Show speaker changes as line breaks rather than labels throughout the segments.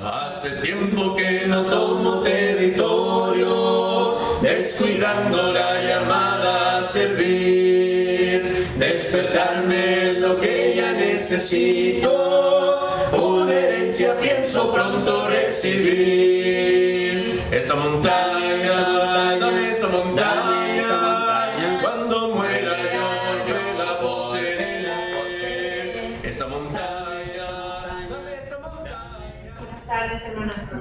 Hace tiempo que no tomo territorio, descuidando la llamada a servir. Despertarme es lo que ya necesito, por herencia pienso pronto recibir. Esta montaña, dame esta montaña, cuando muera yo porque la poseeré. Esta montaña, dame esta montaña.
Buenas tardes, hermanas.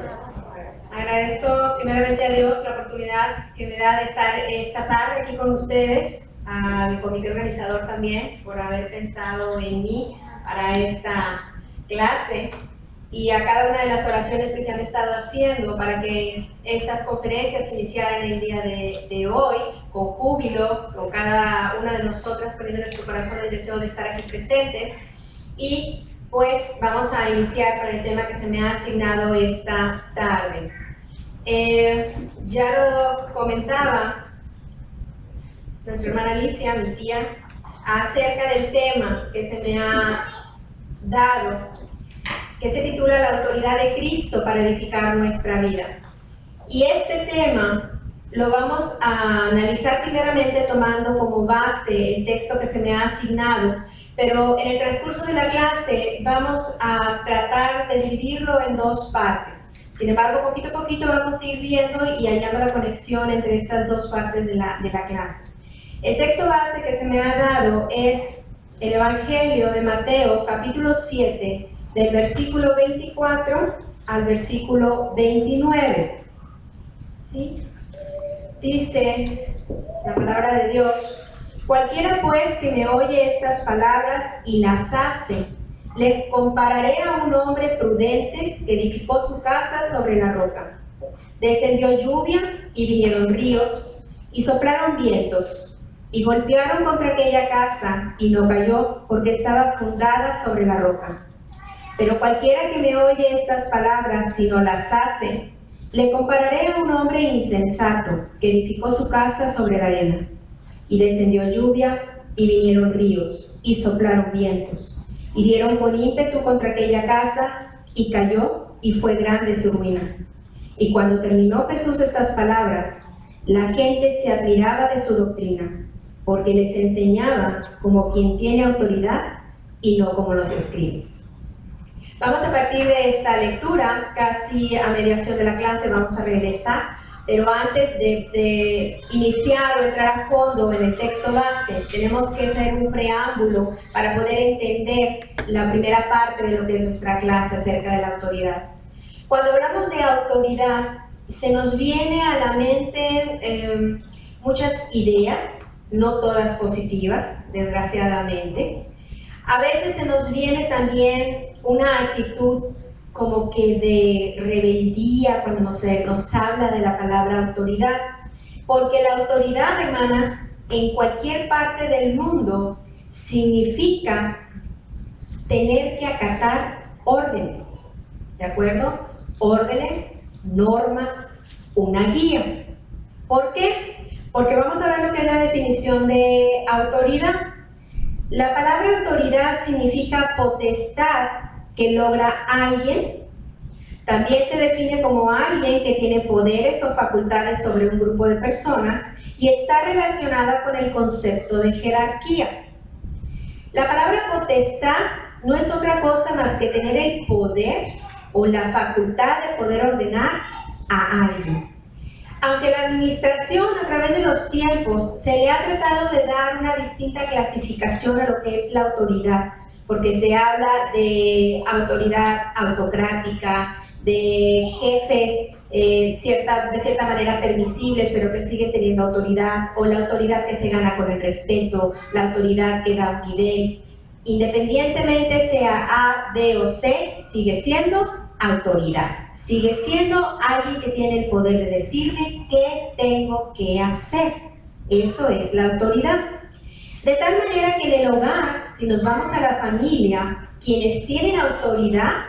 Agradezco primeramente a Dios la oportunidad que me da de estar esta tarde aquí con ustedes, al comité organizador también por haber pensado en mí para esta clase, y a cada una de las oraciones que se han estado haciendo para que estas conferencias iniciaran el día de hoy con júbilo, con cada una de nosotras poniendo en nuestro corazón el deseo de estar aquí presentes. Y pues vamos a iniciar con el tema que se me ha asignado esta tarde. Ya lo comentaba nuestra hermana Alicia, mi tía, acerca del tema que se me ha dado, que se titula La autoridad de Cristo para edificar nuestra vida. Y este tema lo vamos a analizar primeramente tomando como base el texto que se me ha asignado, pero en el transcurso de la clase vamos a tratar de dividirlo en dos partes. Sin embargo, poquito a poquito vamos a ir viendo y hallando la conexión entre estas dos partes de la clase. El texto base que se me ha dado es el Evangelio de Mateo, capítulo 7, del versículo 24 al versículo 29. ¿Sí? Dice la palabra de Dios: cualquiera pues que me oye estas palabras y las hace, les compararé a un hombre prudente que edificó su casa sobre la roca. Descendió lluvia y vinieron ríos y soplaron vientos y golpearon contra aquella casa y no cayó porque estaba fundada sobre la roca. Pero cualquiera que me oye estas palabras y no las hace, le compararé a un hombre insensato que edificó su casa sobre la arena. Y descendió lluvia y vinieron ríos y soplaron vientos y dieron con ímpetu contra aquella casa y cayó y fue grande su ruina. Y cuando terminó Jesús estas palabras, la gente se admiraba de su doctrina, porque les enseñaba como quien tiene autoridad y no como los escribas. Vamos a partir de esta lectura, casi a mediación de la clase vamos a regresar, pero antes de iniciar o entrar a fondo en el texto base, tenemos que hacer un preámbulo para poder entender la primera parte de lo que es nuestra clase acerca de la autoridad. Cuando hablamos de autoridad, se nos viene a la mente muchas ideas, no todas positivas, desgraciadamente. A veces se nos viene también una actitud como que de rebeldía cuando nos habla de la palabra autoridad, porque la autoridad, hermanas, en cualquier parte del mundo significa tener que acatar órdenes, ¿de acuerdo? Órdenes, normas, una guía. ¿Por qué? Porque vamos a ver lo que es la definición de autoridad. La palabra autoridad significa potestad que logra alguien. También se define como alguien que tiene poderes o facultades sobre un grupo de personas y está relacionada con el concepto de jerarquía. La palabra potestad no es otra cosa más que tener el poder o la facultad de poder ordenar a alguien. Aunque la administración a través de los tiempos se le ha tratado de dar una distinta clasificación a lo que es la autoridad, porque se habla de autoridad autocrática, de jefes de cierta manera permisibles, pero que siguen teniendo autoridad, o la autoridad que se gana con el respeto, la autoridad que da un nivel. Independientemente sea A, B o C, sigue siendo autoridad. Sigue siendo alguien que tiene el poder de decirme qué tengo que hacer. Eso es la autoridad. De tal manera que en el hogar, si nos vamos a la familia, quienes tienen autoridad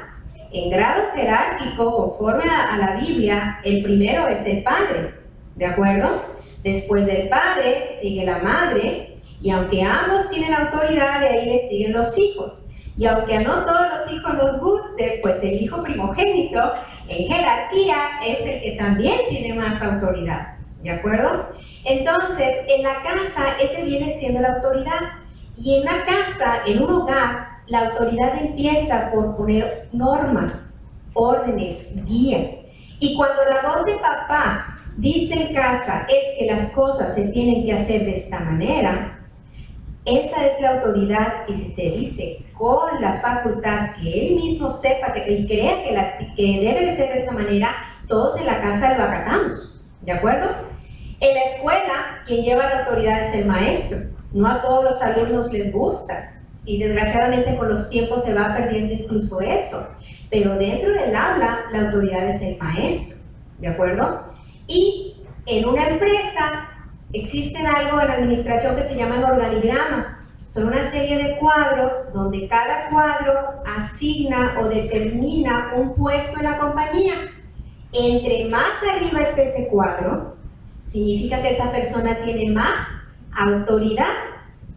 en grado jerárquico conforme a la Biblia, el primero es el padre, ¿de acuerdo? Después del padre sigue la madre, y aunque ambos tienen autoridad, de ahí le siguen los hijos. Y aunque a no todos los hijos nos guste, pues el hijo primogénito en jerarquía es el que también tiene más autoridad, ¿de acuerdo? Entonces, en la casa, ese viene siendo la autoridad. Y en una casa, en un hogar, la autoridad empieza por poner normas, órdenes, guía. Y cuando la voz de papá dice en casa es que las cosas se tienen que hacer de esta manera, esa es la autoridad. Y si se dice con la facultad que él mismo sepa y crea que debe de ser de esa manera, todos en la casa lo acatamos, ¿de acuerdo? En la escuela, quien lleva la autoridad es el maestro. No a todos los alumnos les gusta, y desgraciadamente con los tiempos se va perdiendo incluso eso. Pero dentro del aula, la autoridad es el maestro, ¿de acuerdo? Y en una empresa existen algo en la administración que se llaman organigramas. Son una serie de cuadros donde cada cuadro asigna o determina un puesto en la compañía. Entre más arriba esté ese cuadro, significa que esa persona tiene más autoridad,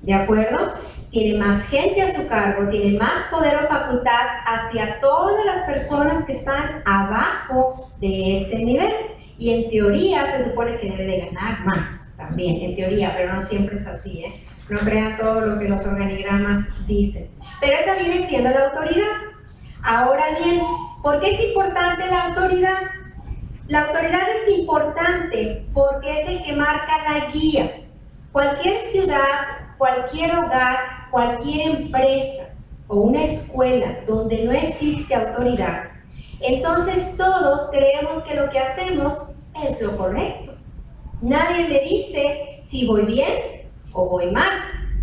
¿de acuerdo? Tiene más gente a su cargo, tiene más poder o facultad hacia todas las personas que están abajo de ese nivel. Y en teoría se supone que debe de ganar más también, en teoría, pero no siempre es así, ¿eh? No crean todo lo que los organigramas dicen. Pero esa viene siendo la autoridad. Ahora bien, ¿por qué es importante la autoridad? La autoridad es importante porque es el que marca la guía. Cualquier ciudad, cualquier hogar, cualquier empresa o una escuela donde no existe autoridad, entonces todos creemos que lo que hacemos es lo correcto. Nadie me dice si voy bien o voy mal.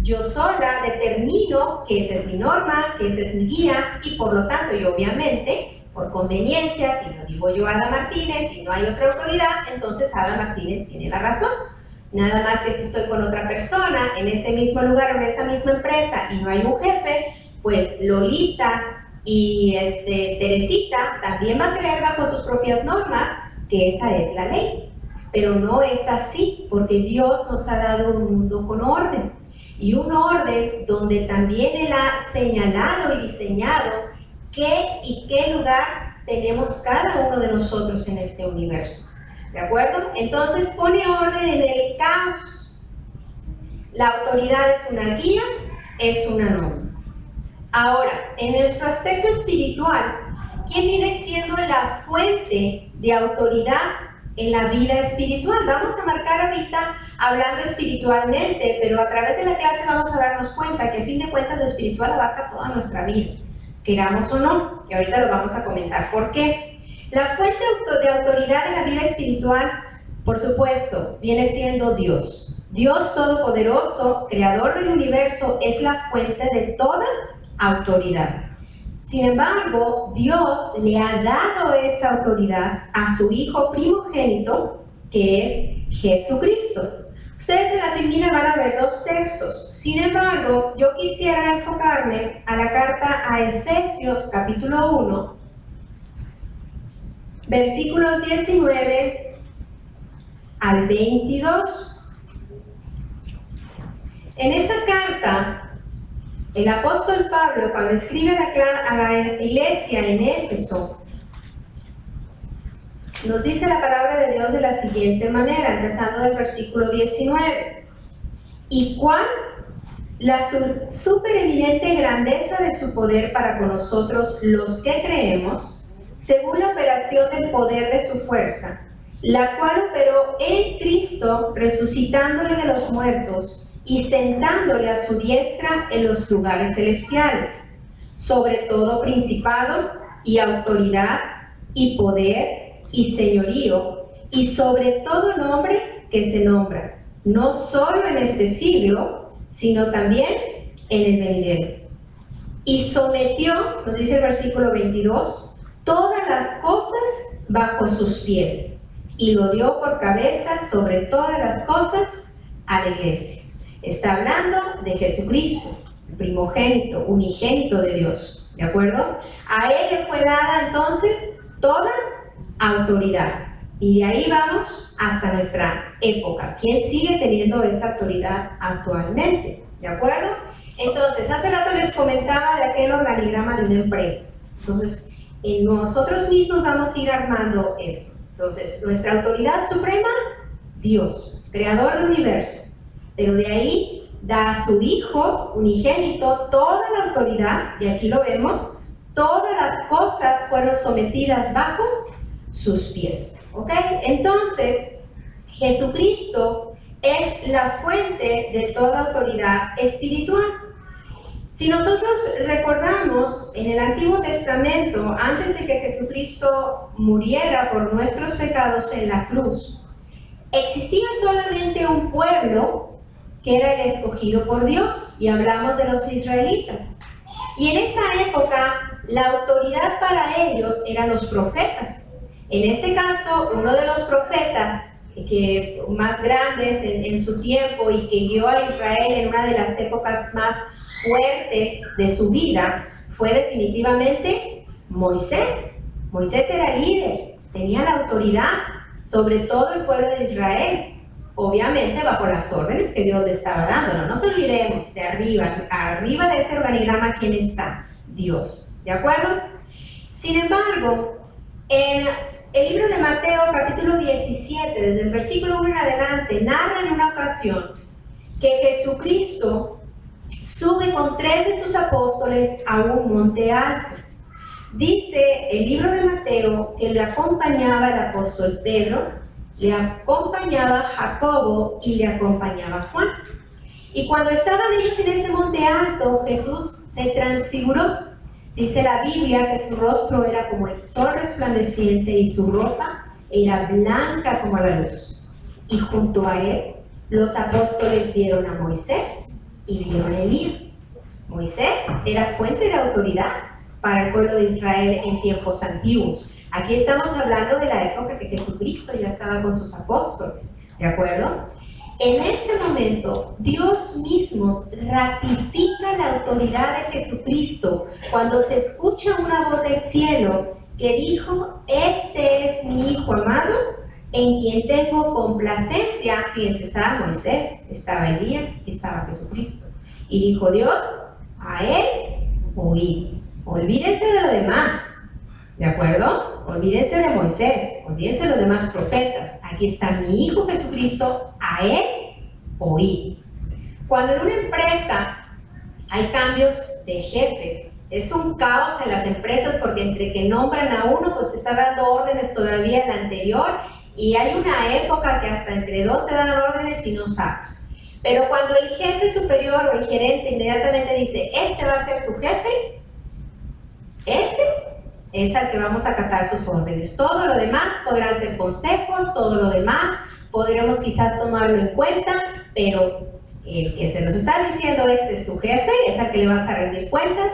Yo sola determino que esa es mi norma, que esa es mi guía, y por lo tanto, y obviamente, por conveniencia, si lo digo yo Ada Martínez, si no hay otra autoridad, entonces Ada Martínez tiene la razón. Nada más que si estoy con otra persona en ese mismo lugar, en esa misma empresa, y no hay un jefe, pues Lolita y Teresita también va a creer bajo sus propias normas que esa es la ley. Pero no es así, porque Dios nos ha dado un mundo con orden. Y un orden donde también Él ha señalado y diseñado qué y qué lugar tenemos cada uno de nosotros en este universo. ¿De acuerdo? Entonces pone orden en el caos. La autoridad es una guía, es una norma. Ahora, en nuestro aspecto espiritual, ¿quién viene siendo la fuente de autoridad en la vida espiritual? Vamos a marcar ahorita hablando espiritualmente, pero a través de la clase vamos a darnos cuenta que a fin de cuentas lo espiritual abarca toda nuestra vida, queramos o no, y ahorita lo vamos a comentar por qué. La fuente de autoridad en la vida espiritual, por supuesto, viene siendo Dios. Dios Todopoderoso, Creador del universo, es la fuente de toda autoridad. Sin embargo, Dios le ha dado esa autoridad a su Hijo primogénito, que es Jesucristo. Ustedes en la primera van a ver dos textos. Sin embargo, yo quisiera enfocarme a la carta a Efesios, capítulo 1, versículos 19 al 22. En esa carta, el apóstol Pablo, cuando escribe a la iglesia en Éfeso, nos dice la palabra de Dios de la siguiente manera, empezando del versículo 19. Y cuál la supereminente grandeza de su poder para con nosotros los que creemos, según la operación del poder de su fuerza, la cual operó en Cristo, resucitándole de los muertos y sentándole a su diestra en los lugares celestiales, sobre todo principado y autoridad y poder y señorío, y sobre todo nombre que se nombra, no solo en este siglo, sino también en el venidero. Y sometió, nos dice el versículo 22, todas las cosas bajo sus pies, y lo dio por cabeza sobre todas las cosas a la iglesia. Está hablando de Jesucristo, el primogénito, unigénito de Dios, ¿de acuerdo? A Él le fue dada entonces toda autoridad. Y de ahí vamos hasta nuestra época. ¿Quién sigue teniendo esa autoridad actualmente? ¿De acuerdo? Entonces, hace rato les comentaba de aquel organigrama de una empresa. Entonces, nosotros mismos vamos a ir armando eso. Entonces, nuestra autoridad suprema, Dios, creador del universo. Pero de ahí da a su Hijo unigénito toda la autoridad, y aquí lo vemos, todas las cosas fueron sometidas bajo sus pies. ¿Ok? Entonces, Jesucristo es la fuente de toda autoridad espiritual. Si nosotros recordamos en el Antiguo Testamento, antes de que Jesucristo muriera por nuestros pecados en la cruz, existía solamente un pueblo que era el escogido por Dios, y hablamos de los israelitas. Y en esa época, la autoridad para ellos eran los profetas. En este caso, uno de los profetas que más grandes en su tiempo y que guió a Israel en una de las épocas más fuertes de su vida, fue definitivamente Moisés. Moisés era líder, tenía la autoridad sobre todo el pueblo de Israel, obviamente bajo las órdenes que Dios le estaba dando. No nos olvidemos, de arriba de ese organigrama, ¿quién está? Dios, ¿de acuerdo? Sin embargo, en el libro de Mateo, capítulo 17, desde el versículo 1 en adelante, narra en una ocasión que Jesucristo sube con 3 de sus apóstoles a un monte alto. Dice el libro de Mateo que le acompañaba el apóstol Pedro, le acompañaba Jacobo y le acompañaba Juan. Y cuando estaban ellos en ese monte alto, Jesús se transfiguró. Dice la Biblia que su rostro era como el sol resplandeciente y su ropa era blanca como la luz. Y junto a él, los apóstoles vieron a Moisés y vieron a Elías. Moisés era fuente de autoridad para el pueblo de Israel en tiempos antiguos. Aquí estamos hablando de la época que Jesucristo ya estaba con sus apóstoles, ¿de acuerdo? En ese momento, Dios mismo ratifica la autoridad de Jesucristo cuando se escucha una voz del cielo que dijo: este es mi Hijo amado, en quien tengo complacencia. Fíjense, estaba Moisés, estaba Elías y estaba Jesucristo. Y dijo Dios: a él oíd. Olvídense de lo demás, ¿de acuerdo? Olvídense de Moisés, olvídense de los demás profetas. Aquí está mi Hijo Jesucristo, a él oíd. Cuando en una empresa hay cambios de jefes, es un caos en las empresas, porque entre que nombran a uno, pues te está dando órdenes todavía el anterior, y hay una época que hasta entre 2 te dan órdenes y no sabes. Pero cuando el jefe superior o el gerente inmediatamente dice: este va a ser tu jefe, ese es al que vamos a acatar sus órdenes. Todo lo demás podrán ser consejos, todo lo demás podremos quizás tomarlo en cuenta, pero el que se nos está diciendo este es tu jefe, es al que le vas a rendir cuentas,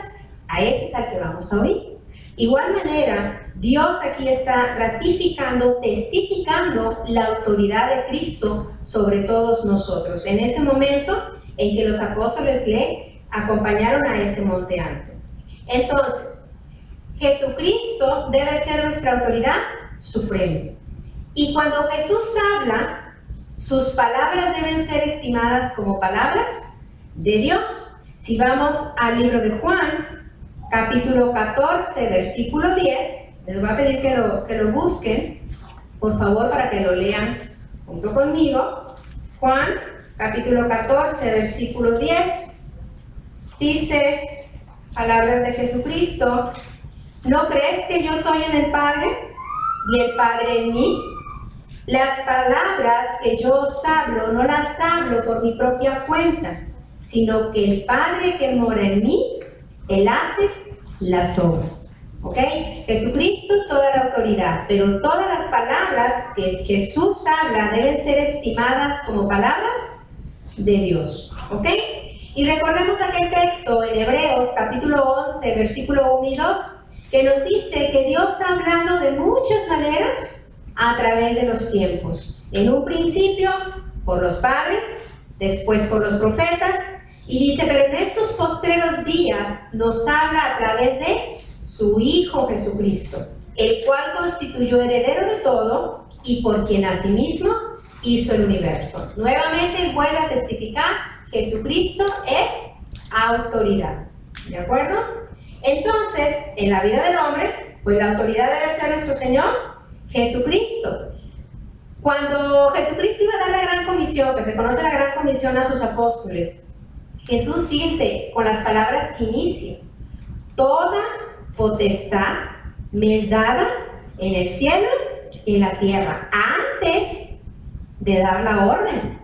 a ese es al que vamos a oír. Igual manera, Dios aquí está ratificando, testificando la autoridad de Cristo sobre todos nosotros, en ese momento en que los apóstoles le acompañaron a ese monte alto. Entonces, Jesucristo debe ser nuestra autoridad suprema. Y cuando Jesús habla, sus palabras deben ser estimadas como palabras de Dios. Si vamos al libro de Juan, capítulo 14, versículo 10, les voy a pedir que lo busquen, por favor, para que lo lean junto conmigo. Juan, capítulo 14, versículo 10, dice, palabras de Jesucristo: ¿no crees que yo soy en el Padre y el Padre en mí? Las palabras que yo os hablo, no las hablo por mi propia cuenta, sino que el Padre que mora en mí, Él hace las obras. ¿Ok? Jesucristo toda la autoridad, pero todas las palabras que Jesús habla deben ser estimadas como palabras de Dios. ¿Ok? Y recordemos aquel texto en Hebreos, capítulo 11, versículo 1 y 2, que nos dice que Dios ha hablado de muchas maneras a través de los tiempos. En un principio por los padres, después por los profetas, y dice: pero en estos postreros días nos habla a través de su Hijo Jesucristo, el cual constituyó heredero de todo y por quien asimismo hizo el universo. Nuevamente vuelve a testificar: Jesucristo es autoridad. ¿De acuerdo? Entonces, en la vida del hombre, pues la autoridad debe ser nuestro Señor Jesucristo. Cuando Jesucristo iba a dar la gran comisión, que se conoce la gran comisión a sus apóstoles, Jesús, fíjense, con las palabras que inicia: toda potestad me es dada en el cielo y en la tierra. Antes de dar la orden,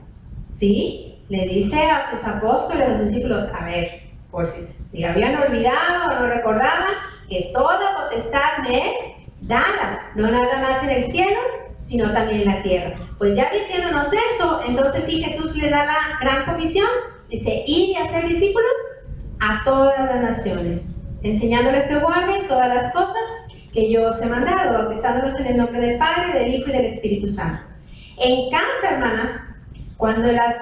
¿sí? Le dice a sus apóstoles, a sus discípulos, a ver, por si habían olvidado o no recordaban, que toda potestad me es dada, no nada más en el cielo, sino también en la tierra. Pues ya diciéndonos eso, entonces sí, Jesús le da la gran comisión, dice: id y hacer discípulos a todas las naciones, enseñándoles que guarden todas las cosas que yo os he mandado, bautizándolos en el nombre del Padre, del Hijo y del Espíritu Santo. En casa, hermanas, cuando los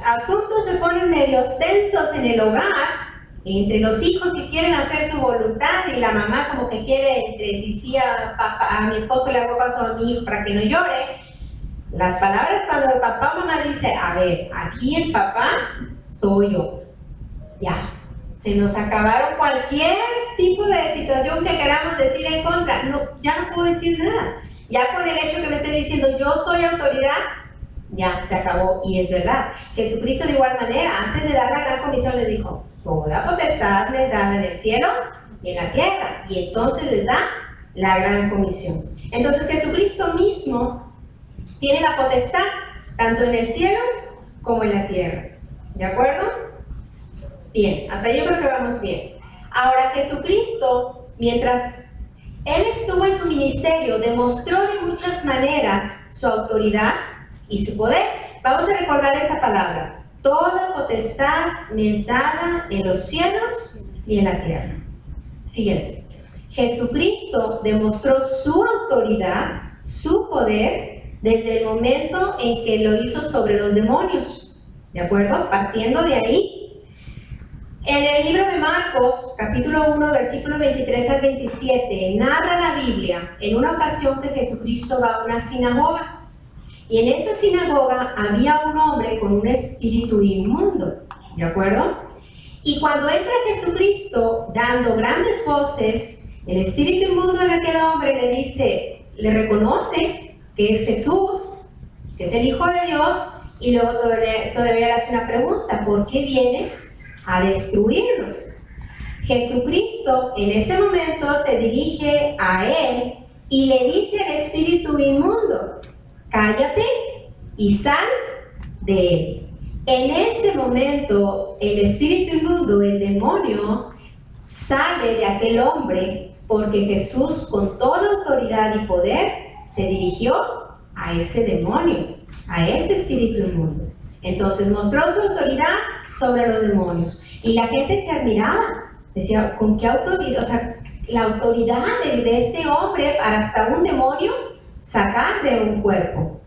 asuntos se ponen medio tensos en el hogar, entre los hijos que quieren hacer su voluntad y la mamá como que quiere, entre si a papá, a mi esposo le hago caso a mi hijo para que no llore, las palabras cuando el papá o mamá dice: a ver, aquí el papá soy yo, ya, se nos acabaron cualquier tipo de situación que queramos decir en contra, no, ya no puedo decir nada, ya con el hecho que me esté diciendo yo soy autoridad, ya se acabó. Y es verdad, Jesucristo de igual manera, antes de dar la gran comisión, les dijo: toda potestad me es dada en el cielo y en la tierra. Y entonces les da la gran comisión. Entonces Jesucristo mismo tiene la potestad tanto en el cielo como en la tierra. ¿De acuerdo? Bien, hasta ahí yo creo que vamos bien. Ahora, Jesucristo, mientras Él estuvo en su ministerio, demostró de muchas maneras su autoridad y su poder. Vamos a recordar esa palabra: toda potestad me es dada en los cielos y en la tierra. Fíjense, Jesucristo demostró su autoridad, su poder, desde el momento en que lo hizo sobre los demonios. ¿De acuerdo? Partiendo de ahí, en el libro de Marcos, capítulo 1, versículos 23 al 27, narra la Biblia en una ocasión que Jesucristo va a una sinagoga. Y en esa sinagoga había un hombre con un espíritu inmundo, ¿de acuerdo? Y cuando entra Jesucristo dando grandes voces, el espíritu inmundo en aquel hombre le dice, le reconoce que es Jesús, que es el Hijo de Dios, y luego todavía le hace una pregunta: ¿por qué vienes a destruirnos? Jesucristo en ese momento se dirige a él y le dice al espíritu inmundo: cállate y sal de él. En ese momento, el espíritu inmundo, el demonio, sale de aquel hombre, porque Jesús, con toda autoridad y poder, se dirigió a ese demonio, a ese espíritu inmundo. Entonces mostró su autoridad sobre los demonios. Y la gente se admiraba. Decía: ¿con qué autoridad? O sea, la autoridad de este hombre para hasta un demonio sacar de un cuerpo.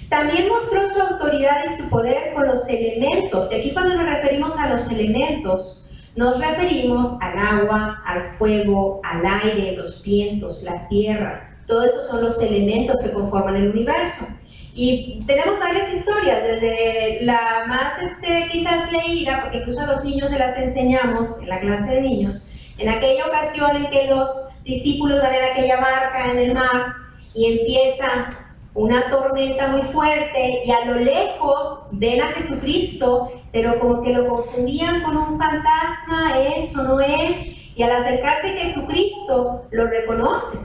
También mostró su autoridad y su poder con los elementos. Y aquí, cuando nos referimos a los elementos, nos referimos al agua, al fuego, al aire, los vientos, la tierra. Todos esos son los elementos que conforman el universo. Y tenemos varias historias, desde la más quizás leída, porque incluso a los niños se las enseñamos en la clase de niños, en aquella ocasión en que los discípulos van en aquella barca en el mar y empieza una tormenta muy fuerte, y a lo lejos ven a Jesucristo, pero como que lo confundían con un fantasma, eso no es, y al acercarse a Jesucristo lo reconoce.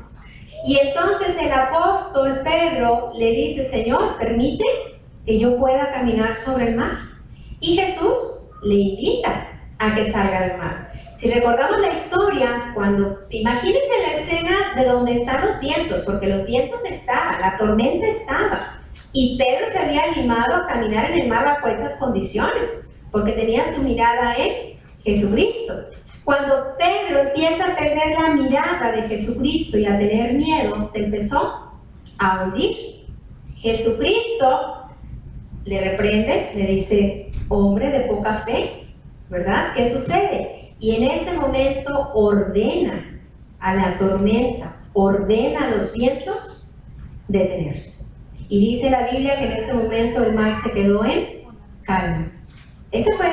Y entonces el apóstol Pedro le dice: Señor, permite que yo pueda caminar sobre el mar. Y Jesús le invita a que salga del mar. Si recordamos la historia, imagínense la escena de donde están los vientos, porque los vientos estaban, la tormenta estaba, y Pedro se había animado a caminar en el mar bajo esas condiciones, porque tenía su mirada en Jesucristo. Cuando Pedro empieza a perder la mirada de Jesucristo y a tener miedo, se empezó a hundir. Jesucristo le reprende, le dice: hombre de poca fe, ¿verdad? ¿Qué sucede? Y en ese momento ordena a la tormenta, ordena a los vientos detenerse. Y dice la Biblia que en ese momento el mar se quedó en calma. Esa fue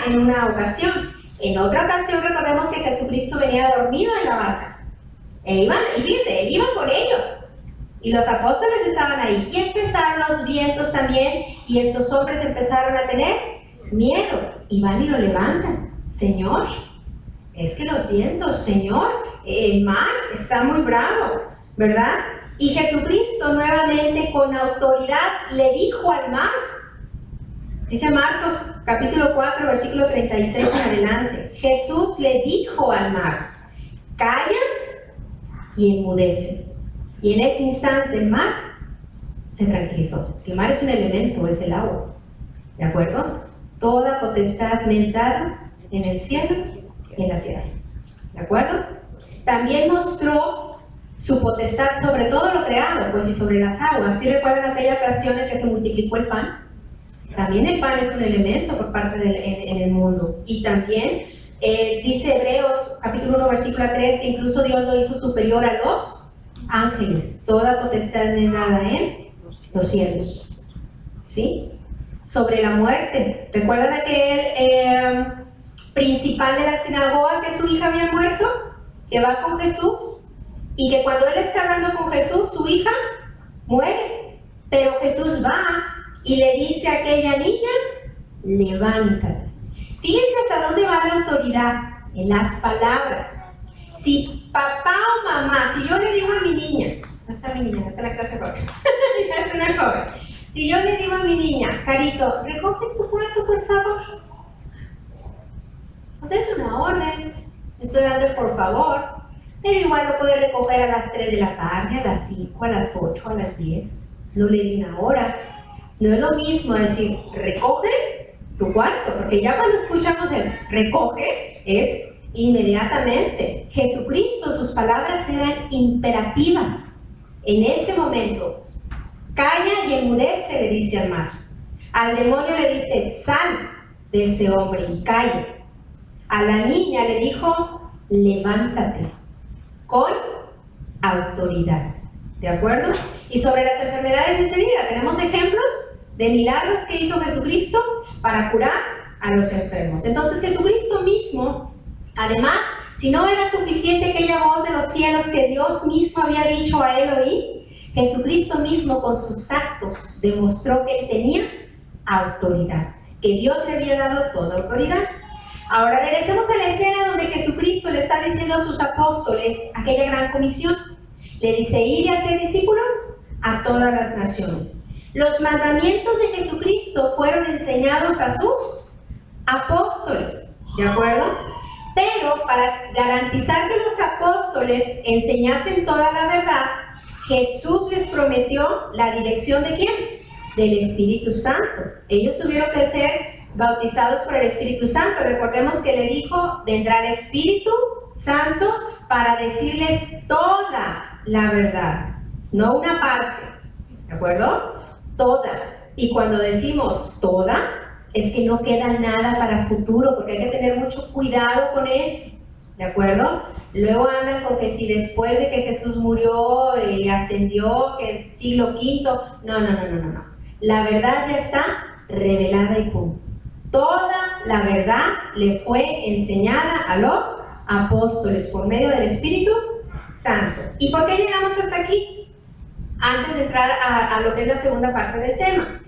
en una ocasión. En otra ocasión recordemos que Jesucristo venía dormido en la barca. Y fíjense, iban con ellos. Y los apóstoles estaban ahí. Y empezaron los vientos también. Y estos hombres empezaron a tener miedo. Y van y lo levantan. Señor, es que los vientos, Señor, el mar está muy bravo, ¿verdad? Y Jesucristo nuevamente con autoridad le dijo al mar. Dice Marcos capítulo 4, versículo 36 en adelante. Jesús le dijo al mar, calla y enmudece. Y en ese instante el mar se tranquilizó. El mar es un elemento, es el agua. ¿De acuerdo? Toda potestad me es dada en el cielo y en la tierra. ¿De acuerdo? También mostró su potestad sobre todo lo creado, pues y sobre las aguas. ¿Sí recuerdan aquella ocasión en que se multiplicó el pan? También el pan es un elemento por parte en el mundo. Y también dice Hebreos capítulo 1 versículo 3 que incluso Dios lo hizo superior a los ángeles. Toda potestad es dada en los cielos. ¿Sí? Sobre la muerte. ¿Recuerdan aquel principal de la sinagoga que su hija había muerto? Que va con Jesús. Y que cuando él está hablando con Jesús, su hija muere. Pero Jesús va y le dice a aquella niña, levántate. Fíjense hasta dónde va la autoridad, en las palabras. Si papá o mamá, si yo le digo a mi niña, no está mi niña, no está en la clase joven, ya es una joven. Si yo le digo a mi niña, Carito, ¿recoges tu cuarto, por favor? Pues es una orden, estoy dando el por favor, pero igual lo puede recoger a las 3 de la tarde, a las 5, a las 8, a las 10. No le di una hora. No es lo mismo decir, recoge tu cuarto, porque ya cuando escuchamos el recoge, es inmediatamente. Jesucristo, sus palabras eran imperativas. En ese momento, calla y enmudece, le dice al mar. Al demonio le dice, sal de ese hombre y calla. A la niña le dijo, levántate, con autoridad. ¿De acuerdo? Y sobre las enfermedades de ese día, tenemos ejemplos de milagros que hizo Jesucristo para curar a los enfermos. Entonces Jesucristo mismo, además, si no era suficiente aquella voz de los cielos que Dios mismo había dicho a él oír, Jesucristo mismo con sus actos demostró que él tenía autoridad, que Dios le había dado toda autoridad. Ahora regresemos a la escena donde Jesucristo le está diciendo a sus apóstoles aquella gran comisión. Le dice, ir y hacer discípulos a todas las naciones. Los mandamientos de Jesucristo fueron enseñados a sus apóstoles, ¿de acuerdo? Pero para garantizar que los apóstoles enseñasen toda la verdad, Jesús les prometió la dirección ¿de quién? Del Espíritu Santo. Ellos tuvieron que ser bautizados por el Espíritu Santo. Recordemos que le dijo, vendrá el Espíritu Santo para decirles toda la verdad, no una parte, ¿de acuerdo? Toda. Y cuando decimos toda, es que no queda nada para futuro, porque hay que tener mucho cuidado con eso, ¿de acuerdo? Luego andan con que si después de que Jesús murió y ascendió, que el siglo V, no. La verdad ya está revelada y punto. Toda la verdad le fue enseñada a los apóstoles por medio del Espíritu Santo. ¿Y por qué llegamos hasta aquí? Antes de entrar a lo que es la segunda parte del tema.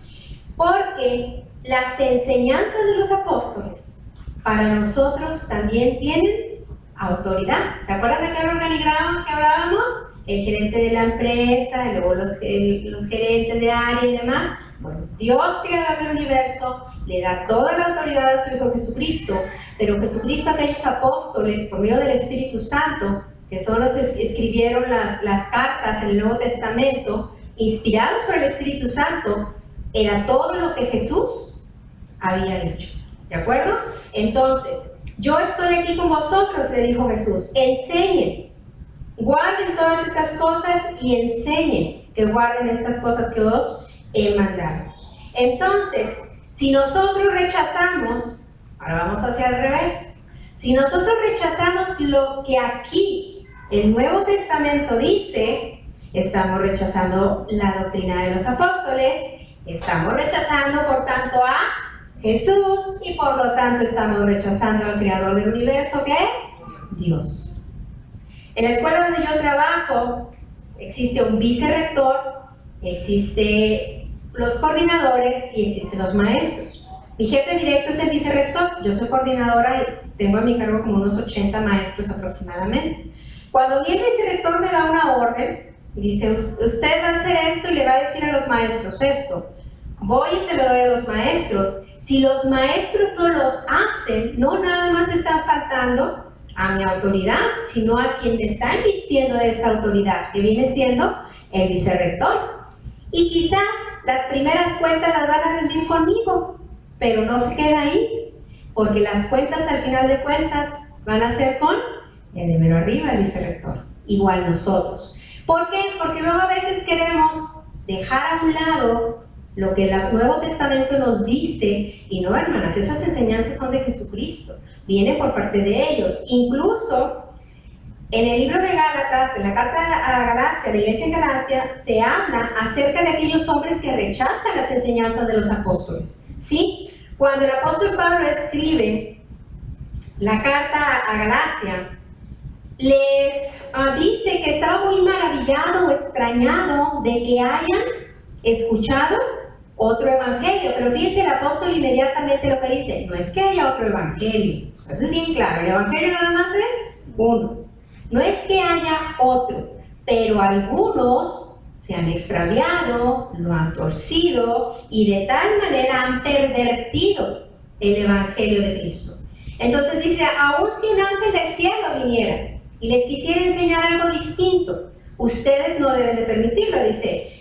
Porque las enseñanzas de los apóstoles para nosotros también tienen autoridad. ¿Se acuerdan de aquel organigrama que hablábamos? El gerente de la empresa, y luego los gerentes de área y demás. Bueno, Dios, creador del universo, le da toda la autoridad a su Hijo Jesucristo, pero Jesucristo a aquellos apóstoles, por medio del Espíritu Santo, que son los que escribieron las cartas en el Nuevo Testamento, inspirados por el Espíritu Santo, era todo lo que Jesús había dicho. ¿De acuerdo? Entonces, yo estoy aquí con vosotros, le dijo Jesús, enseñen, guarden todas estas cosas y enseñen que guarden estas cosas que os he mandado. Entonces, si nosotros rechazamos, ahora vamos hacia el revés, si nosotros rechazamos lo que aquí el Nuevo Testamento dice, estamos rechazando la doctrina de los apóstoles, estamos rechazando por tanto a Jesús, y por lo tanto estamos rechazando al creador del universo, que es Dios. En la escuela donde yo trabajo existe un vicerrector, existen los coordinadores y existen los maestros. Mi jefe directo es el vicerrector, yo soy coordinadora y tengo a mi cargo como unos 80 maestros aproximadamente. Cuando viene el vicerrector me da una orden y dice, usted va a hacer esto y le va a decir a los maestros esto. Voy y se lo doy a los maestros. Si los maestros no los hacen, no nada más están faltando a mi autoridad, sino a quien me está invistiendo de esa autoridad, que viene siendo el vicerrector. Y quizás las primeras cuentas las van a rendir conmigo, pero no se queda ahí, porque las cuentas al final de cuentas van a ser con el de mero arriba, el vicerrector, igual nosotros. ¿Por qué? Porque luego a veces queremos dejar a un lado lo que el Nuevo Testamento nos dice, y no, hermanas, esas enseñanzas son de Jesucristo, viene por parte de ellos. Incluso en el libro de Gálatas, en la carta a Galacia, de la iglesia en Galacia, se habla acerca de aquellos hombres que rechazan las enseñanzas de los apóstoles, ¿sí? Cuando el apóstol Pablo escribe la carta a Galacia, les dice que estaba muy maravillado o extrañado de que hayan escuchado otro evangelio, pero fíjense el apóstol inmediatamente lo que dice, no es que haya otro evangelio, eso es bien claro, el evangelio nada más es uno, no es que haya otro, pero algunos se han extraviado, lo han torcido y de tal manera han pervertido el evangelio de Cristo. Entonces dice, aun si un ángel del cielo viniera y les quisiera enseñar algo distinto, ustedes no deben de permitirlo, dice.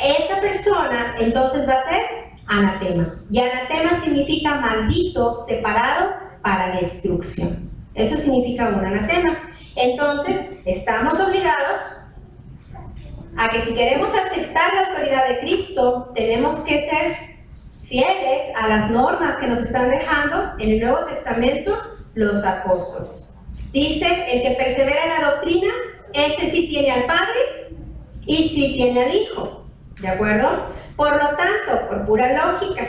Esa persona entonces va a ser anatema. Y anatema significa maldito, separado para destrucción. Eso significa un anatema. Entonces, estamos obligados a que si queremos aceptar la autoridad de Cristo, tenemos que ser fieles a las normas que nos están dejando en el Nuevo Testamento los apóstoles. Dice, el que persevera en la doctrina, ese sí tiene al Padre y sí tiene al Hijo. ¿De acuerdo? Por lo tanto, por pura lógica,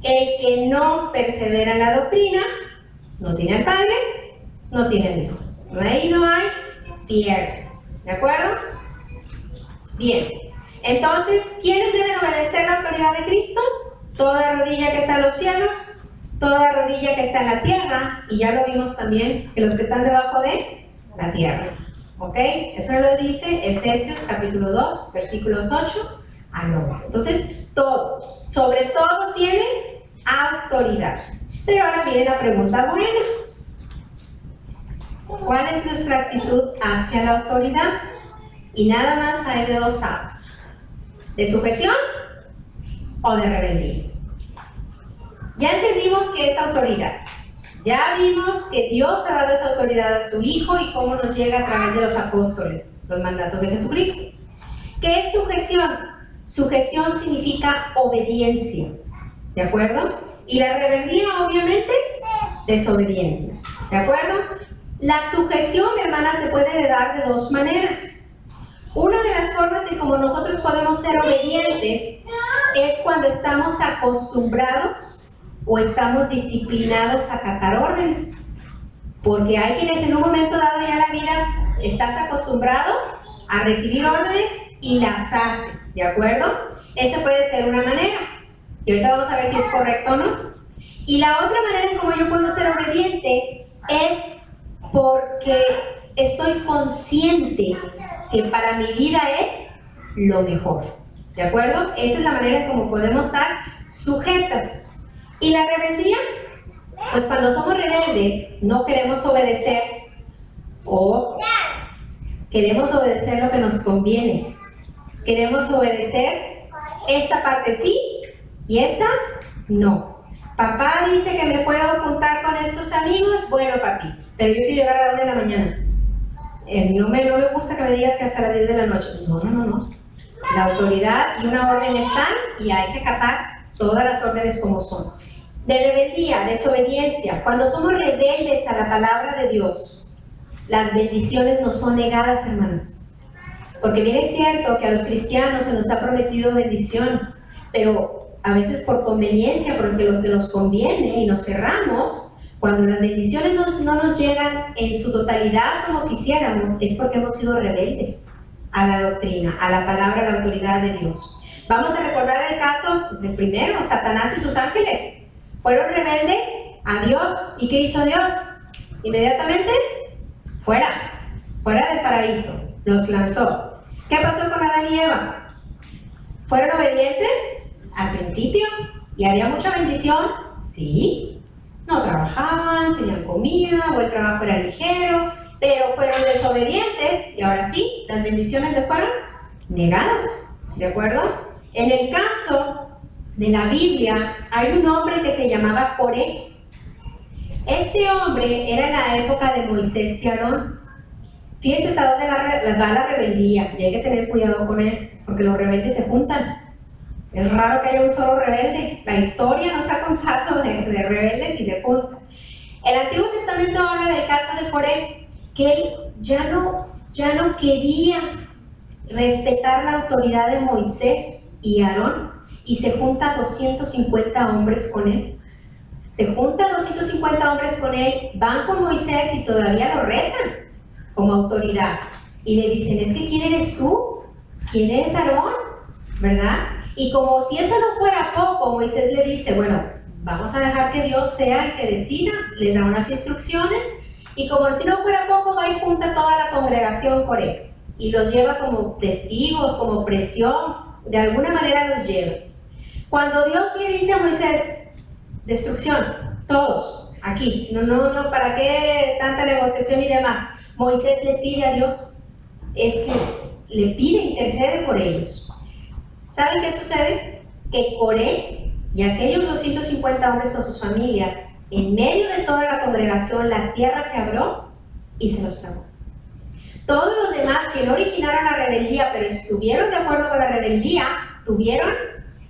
el que no persevera en la doctrina, no tiene al Padre, no tiene al Hijo. Ahí no hay pierde. ¿De acuerdo? Bien. Entonces, ¿quiénes deben obedecer la autoridad de Cristo? Toda rodilla que está en los cielos, toda rodilla que está en la tierra, y ya lo vimos también, que los que están debajo de la tierra. ¿Ok? Eso lo dice Efesios capítulo 2, versículos 8 al 11. Entonces, todo, sobre todo tienen autoridad. Pero ahora viene la pregunta buena. ¿Cuál es nuestra actitud hacia la autoridad? Y nada más hay de dos aguas. ¿De sujeción o de rebeldía? Ya entendimos que es autoridad. Ya vimos que Dios ha dado esa autoridad a su Hijo y cómo nos llega a través de los apóstoles, los mandatos de Jesucristo. ¿Qué es sujeción? Sujeción significa obediencia, ¿de acuerdo? Y la rebeldía, obviamente, desobediencia, ¿de acuerdo? La sujeción, hermanas, se puede dar de dos maneras. Una de las formas en cómo nosotros podemos ser obedientes es cuando estamos acostumbrados o estamos disciplinados a acatar órdenes. Porque hay quienes en un momento dado ya en la vida estás acostumbrado a recibir órdenes y las haces, ¿de acuerdo? Esa puede ser una manera. Y ahorita vamos a ver si es correcto o no. Y la otra manera en cómo yo puedo ser obediente es porque estoy consciente que para mi vida es lo mejor, ¿de acuerdo? Esa es la manera en cómo podemos estar sujetas. Y la rebeldía, pues cuando somos rebeldes no queremos obedecer o queremos obedecer lo que nos conviene. Queremos obedecer esta parte sí y esta no. Papá dice que me puedo juntar con estos amigos, bueno papi, pero yo quiero llegar a la 1 de la mañana. No me gusta que me digas que hasta las 10 de la noche. No. La autoridad y una orden están y hay que acatar todas las órdenes como son. De rebeldía, desobediencia. Cuando somos rebeldes a la palabra de Dios, las bendiciones nos son negadas, hermanos. Porque bien es cierto que a los cristianos se nos ha prometido bendiciones, pero a veces por conveniencia, porque lo que nos conviene y nos cerramos, cuando las bendiciones no nos llegan en su totalidad como quisiéramos, es porque hemos sido rebeldes a la doctrina, a la palabra, a la autoridad de Dios. Vamos a recordar el caso, pues el primero, Satanás y sus ángeles. Fueron rebeldes a Dios. ¿Y qué hizo Dios? Inmediatamente, fuera del paraíso, los lanzó. ¿Qué pasó con Adán y Eva? ¿Fueron obedientes al principio? ¿Y había mucha bendición? Sí. No trabajaban, tenían comida, o el trabajo era ligero, pero fueron desobedientes, y ahora sí, las bendiciones le fueron negadas, ¿de acuerdo? En el caso de la Biblia, hay un hombre que se llamaba Coré. Este hombre era en la época de Moisés y Aarón. Fíjense hasta dónde va la rebeldía, y hay que tener cuidado con eso, porque los rebeldes se juntan. Es raro que haya un solo rebelde. La historia nos ha contado de rebeldes y se juntan. El Antiguo Testamento habla del caso de Coré, que él ya no quería respetar la autoridad de Moisés y Aarón, y se junta 250 hombres con él. Se juntan 250 hombres con él, van con Moisés y todavía lo retan como autoridad. Y le dicen, es que ¿quién eres tú? ¿Quién eres Aarón? ¿Verdad? Y como si eso no fuera poco, Moisés le dice, bueno, vamos a dejar que Dios sea el que decida, les da unas instrucciones, y como si no fuera poco, va y junta toda la congregación por él, y los lleva como testigos, como presión, de alguna manera los lleva. Cuando Dios le dice a Moisés, destrucción, todos, aquí, no, ¿para qué tanta negociación y demás? Moisés le pide a Dios, es que le pide, intercede por ellos. ¿Saben qué sucede? Que Coré y aquellos 250 hombres con sus familias, en medio de toda la congregación, la tierra se abrió y se los tragó. Todos los demás que no originaron la rebeldía, pero estuvieron de acuerdo con la rebeldía, tuvieron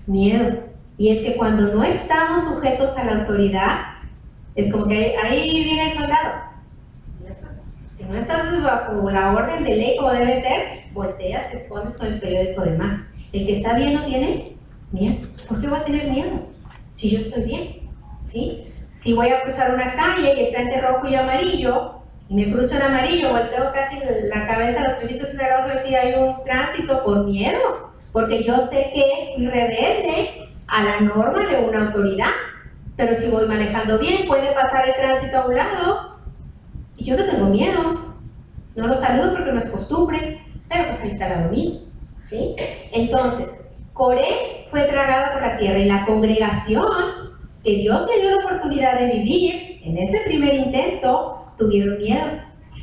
miedo. Y es que cuando no estamos sujetos a la autoridad, es como que ahí viene el soldado. Si no estás bajo la orden de ley como debe ser, volteas, te escondes con el periódico de más. El que está bien no tiene miedo. ¿Por qué voy a tener miedo? Si yo estoy bien, ¿sí? Si voy a cruzar una calle y está entre rojo y amarillo, y me cruzo en amarillo, volteo casi la cabeza a los 360 grados a ver si hay un tránsito por miedo, porque yo sé que fui rebelde a la norma de una autoridad. Pero si voy manejando bien, puede pasar el tránsito a un lado, y yo no tengo miedo. No lo saludo porque no es costumbre, pero pues ahí está al lado mío. ¿Sí? Entonces, Coré fue tragado por la tierra, y la congregación que Dios le dio la oportunidad de vivir en ese primer intento, tuvieron miedo.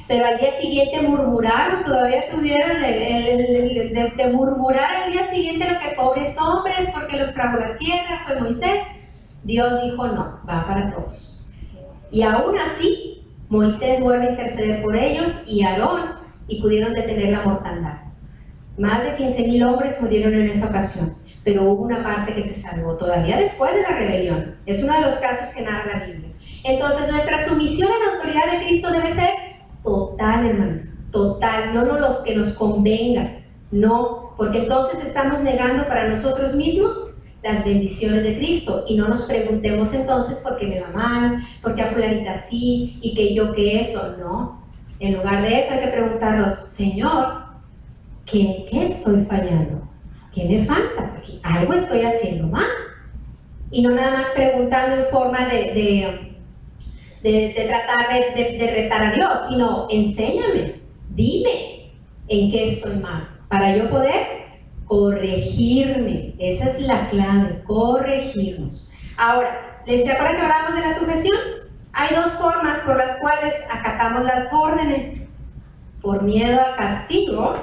Pero al día siguiente murmuraron, todavía tuvieron de murmurar al día siguiente lo que pobres hombres, porque los tragó la tierra, fue Moisés. Dios dijo, no, va para todos. Y aún así, Moisés vuelve a interceder por ellos y Aarón, y pudieron detener la mortandad. Más de 15,000 hombres murieron en esa ocasión, pero hubo una parte que se salvó todavía después de la rebelión. Es uno de los casos que narra la Biblia. Entonces, nuestra sumisión a la autoridad de Cristo debe ser total, hermanos, total, no los que nos convenga, no, porque entonces estamos negando para nosotros mismos las bendiciones de Cristo, y no nos preguntemos entonces por qué me va mal, por qué a fulanita sí, y que yo que esto, no. En lugar de eso hay que preguntarnos, Señor, ¿qué estoy fallando? ¿Qué me falta? Porque algo estoy haciendo mal. Y no nada más preguntando en forma de tratar de retar a Dios, sino enséñame, dime en qué estoy mal, para yo poder corregirme. Esa es la clave, corregirnos. Ahora, ¿les acuerdan que hablamos de la sujeción? Hay dos formas por las cuales acatamos las órdenes: por miedo al castigo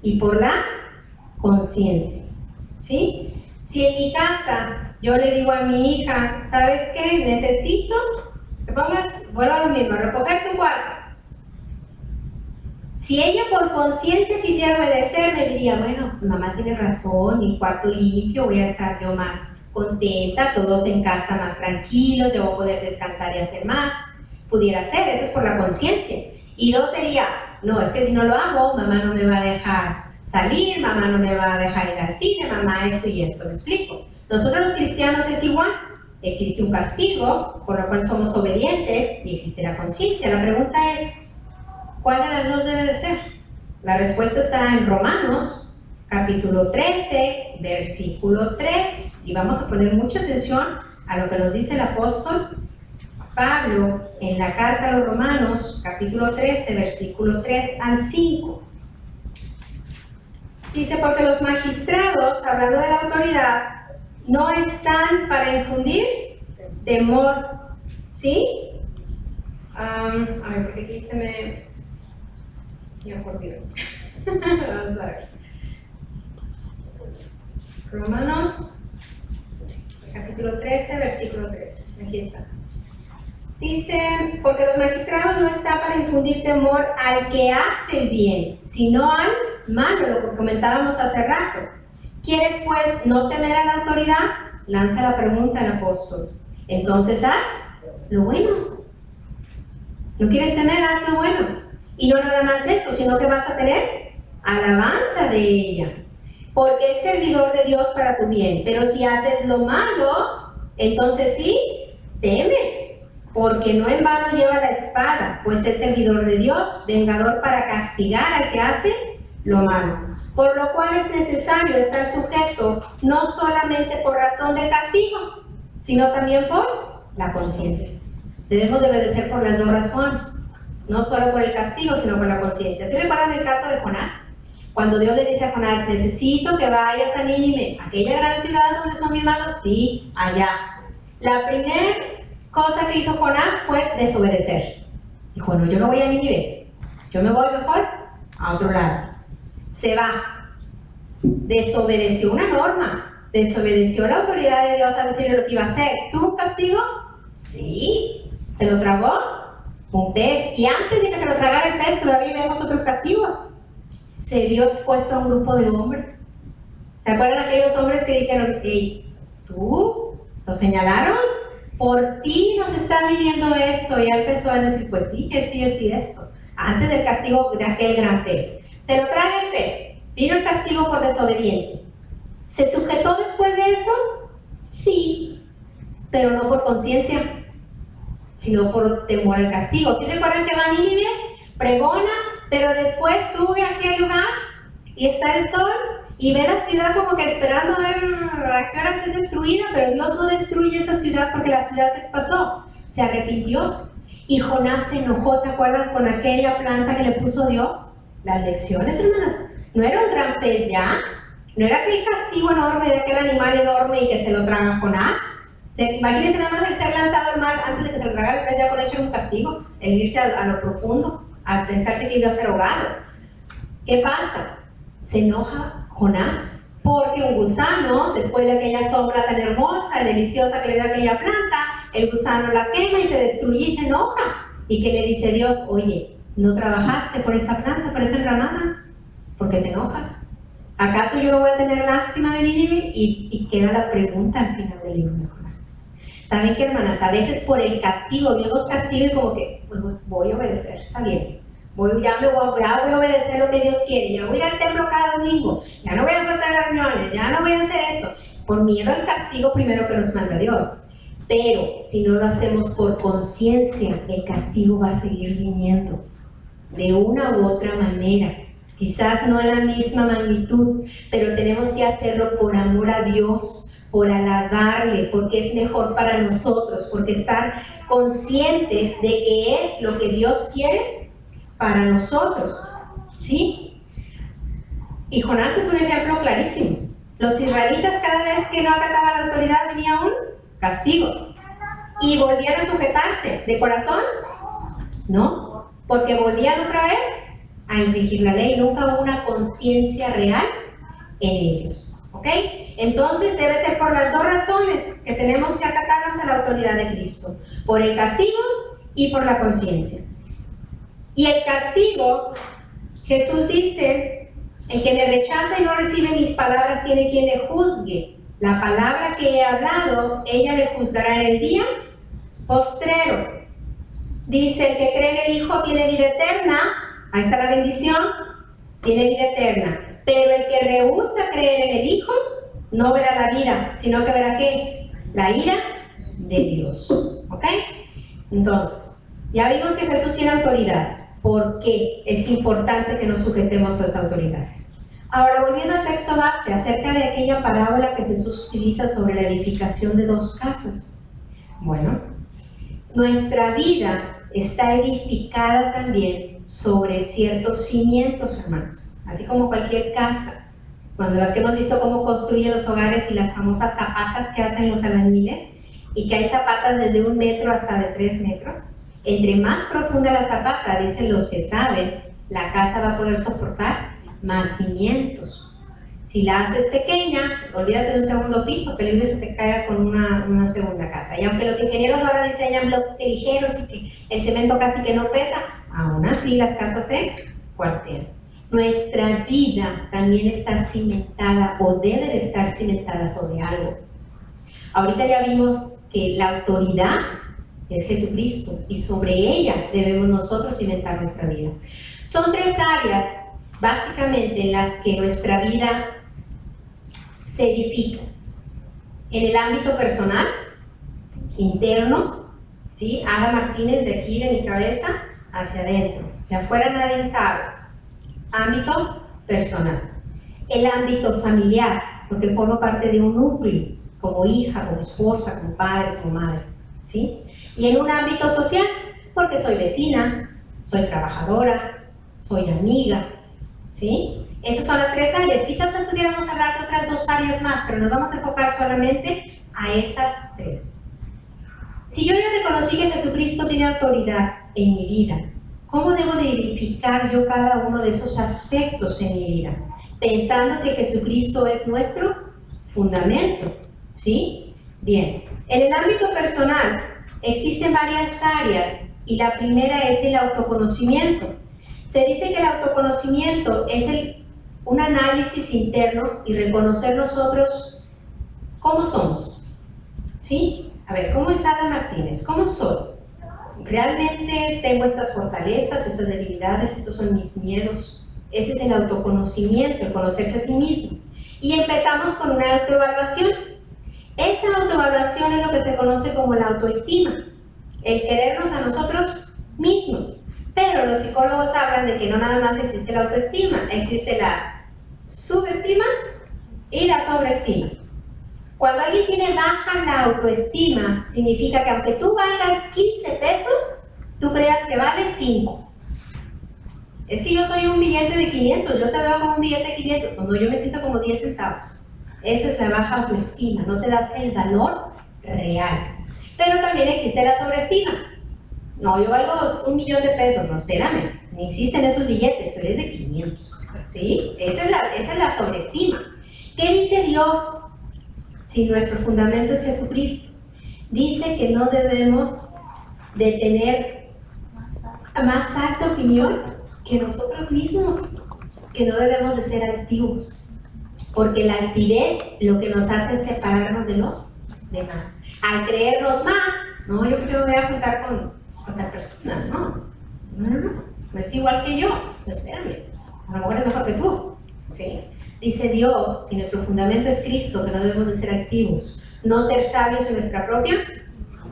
y por la conciencia, ¿sí? Si en mi casa yo le digo a mi hija, ¿sabes qué? Necesito que vuelvo a lo mismo, recoger tu cuarto. Si ella por conciencia quisiera obedecer, me diría, bueno, mamá tiene razón, mi cuarto limpio, voy a estar yo más contenta, todos en casa más tranquilos, yo voy a poder descansar y hacer más. Pudiera ser, eso es por la conciencia. Y dos sería, no, es que si no lo hago, mamá no me va a dejar salir, mamá no me va a dejar ir al cine, mamá esto y esto, ¿me explico? Nosotros los cristianos es igual. Existe un castigo, por lo cual somos obedientes, y existe la conciencia. La pregunta es, ¿cuál de las dos debe de ser? La respuesta está en Romanos, capítulo 13, versículo 3. Y vamos a poner mucha atención a lo que nos dice el apóstol Pablo en la carta a los Romanos, capítulo 13, versículo 3 al 5. Dice, porque los magistrados, hablando de la autoridad, no están para infundir temor, ¿sí? A ver, porque aquí se me... Ya por Dios. Vamos a ver. Romanos, capítulo 13, versículo 3. Aquí está. Dice, porque los magistrados no están para infundir temor al que hace el bien, sino al malo, lo que comentábamos hace rato. ¿Quieres pues no temer a la autoridad? Lanza la pregunta al apóstol. Entonces haz lo bueno. ¿No quieres temer? Haz lo bueno. Y no nada más eso, sino que vas a tener alabanza de ella. Porque es servidor de Dios para tu bien. Pero si haces lo malo, entonces sí, teme. Porque no en vano lleva la espada, pues es servidor de Dios, vengador para castigar al que hace lo malo. Por lo cual es necesario estar sujeto no solamente por razón del castigo, sino también por la conciencia. Debemos de obedecer por las dos razones, no solo por el castigo, sino por la conciencia. ¿Sí recuerdan el caso de Jonás? Cuando Dios le dice a Jonás, necesito que vayas a Nínive, aquella gran ciudad donde son mis malos, sí, allá. La primera cosa que hizo Jonás fue desobedecer. Dijo, no, yo no voy a Nínive, yo me voy mejor a otro lado. Se va. Desobedeció una norma, desobedeció la autoridad de Dios a decirle lo que iba a hacer. ¿Tuvo un castigo? Sí. ¿Se lo tragó? Un pez. Y antes de que se lo tragara el pez, todavía vemos otros castigos. Se vio expuesto a un grupo de hombres. ¿Se acuerdan aquellos hombres que dijeron, hey, tú, lo señalaron? Por ti nos está viniendo esto. Y ya empezó a decir, pues sí, esto y esto y esto. Antes del castigo de aquel gran pez. Se lo traga el pez. Vino el castigo por desobediente. ¿Se sujetó después de eso? Sí. Pero no por conciencia, sino por temor al castigo. ¿Sí recuerdan que va a Nínive? Pregona, pero después sube a aquel lugar y está el sol y ve la ciudad como que esperando a ver a qué hora es destruida, pero Dios no destruye esa ciudad porque la ciudad pasó. Se arrepintió. Y Jonás se enojó, ¿se acuerdan? Con aquella planta que le puso Dios. Las lecciones, hermanas. No era un gran pez ya. No era aquel castigo enorme de aquel animal enorme y que se lo traga Jonás. Imagínense nada más el ser lanzado al mar antes de que se lo tragara el pez, ya con hecho un castigo. El irse a lo profundo, a pensarse que iba a ser ahogado. ¿Qué pasa? Se enoja Jonás porque un gusano, después de aquella sombra tan hermosa, deliciosa que le da aquella planta, el gusano la quema y se destruye y se enoja. ¿Y qué le dice Dios? Oye, ¿no trabajaste por esa planta, por esa enramada? ¿Por qué te enojas? ¿Acaso yo no voy a tener lástima de Nínive? Y queda la pregunta al final del libro de Jonás. ¿Saben qué, hermanas? A veces por el castigo, Dios nos castiga y como que, pues voy a obedecer, está bien. Ya voy a obedecer lo que Dios quiere, ya voy a ir al templo cada domingo, ya no voy a faltar a reuniones, ya no voy a hacer esto. Por miedo al castigo primero que nos manda Dios. Pero si no lo hacemos por conciencia, el castigo va a seguir viniendo. De una u otra manera. Quizás no en la misma magnitud, pero tenemos que hacerlo por amor a Dios, por alabarle, porque es mejor para nosotros, porque estar conscientes de que es lo que Dios quiere para nosotros, ¿sí? Y Jonás es un ejemplo clarísimo. Los israelitas, cada vez que no acataban la autoridad, venía un castigo. ¿Y volvían a sujetarse de corazón? No, porque volvían otra vez a infringir la ley. Nunca hubo una conciencia real en ellos. ¿Ok? Entonces debe ser por las dos razones que tenemos que acatarnos a la autoridad de Cristo. Por el castigo y por la conciencia. Y el castigo, Jesús dice, el que me rechaza y no recibe mis palabras tiene quien le juzgue. La palabra que he hablado, ella le juzgará en el día postrero. Dice, el que cree en el Hijo tiene vida eterna. Ahí está la bendición, tiene vida eterna. Pero el que rehúsa creer en el Hijo no verá la vida, sino que verá ¿qué? La ira de Dios. ¿Ok? Entonces, ya vimos que Jesús tiene autoridad. ¿Por qué es importante que nos sujetemos a esa autoridad? Ahora, volviendo al texto base, acerca de aquella parábola que Jesús utiliza sobre la edificación de 2 casas. Bueno, nuestra vida está edificada también sobre ciertos cimientos, hermanos. Así como cualquier casa. Cuando las que hemos visto cómo construyen los hogares y las famosas zapatas que hacen los albañiles, y que hay zapatas desde 1 metro hasta de 3 metros. Entre más profunda la zapata, dicen los que saben, la casa va a poder soportar más cimientos. Si la haces pequeña, olvídate de un segundo piso, peligro se te caiga con una segunda casa. Y aunque los ingenieros ahora diseñan bloques que ligeros y que el cemento casi que no pesa, aún así las casas se cuartean. Nuestra vida también está cimentada o debe de estar cimentada sobre algo. Ahorita ya vimos que la autoridad es Jesucristo y sobre ella debemos nosotros cimentar nuestra vida. Son 3 áreas básicamente en las que nuestra vida se edifica. En el ámbito personal, interno, ¿sí? Ada Martínez, de aquí de mi cabeza hacia adentro. Si afuera nadie sabe. Ámbito personal. El ámbito familiar, porque formo parte de un núcleo, como hija, como esposa, como padre, como madre, ¿sí? Y en un ámbito social, porque soy vecina, soy trabajadora, soy amiga, ¿sí? Estas son las 3 áreas. Quizás pudiéramos hablar de otras 2 áreas más, pero nos vamos a enfocar solamente a esas 3. Si yo ya reconocí que Jesucristo tiene autoridad en mi vida, ¿cómo debo de edificar yo cada uno de esos aspectos en mi vida? Pensando que Jesucristo es nuestro fundamento, ¿sí? Bien, en el ámbito personal existen varias áreas y la primera es el autoconocimiento. Se dice que el autoconocimiento es un análisis interno y reconocer nosotros cómo somos, ¿sí? A ver, ¿cómo es Ada Martínez? ¿Cómo soy? ¿Realmente tengo estas fortalezas, estas debilidades? ¿Estos son mis miedos? Ese es el autoconocimiento, el conocerse a sí mismo. Y empezamos con una autoevaluación. Esa autoevaluación es lo que se conoce como la autoestima, el querernos a nosotros mismos. Pero los psicólogos hablan de que no nada más existe la autoestima, existe la subestima y la sobreestima. Cuando alguien tiene baja la autoestima, significa que aunque tú valgas 15 pesos, tú creas que vale 5. Es que yo soy un billete de 500, yo te veo como un billete de 500, cuando yo me siento como 10 centavos. Esa es la baja autoestima, no te das el valor real. Pero también existe la sobreestima. No, yo valgo 1 millón de pesos, no, espérame, ni existen esos billetes, tú eres de 500. ¿Sí? Esa es la sobreestima. ¿Qué dice Dios si nuestro fundamento es Jesucristo? Dice que no debemos de tener más alta opinión que nosotros mismos, que no debemos de ser altivos, porque la altivez lo que nos hace es separarnos de los demás. Al creernos más, no, yo creo que me voy a juntar con tal persona, no es igual que yo, no, espérame, a lo mejor es mejor que tú, ¿sí? Dice Dios, si nuestro fundamento es Cristo, que no debemos de ser activos, no ser sabios en nuestra propia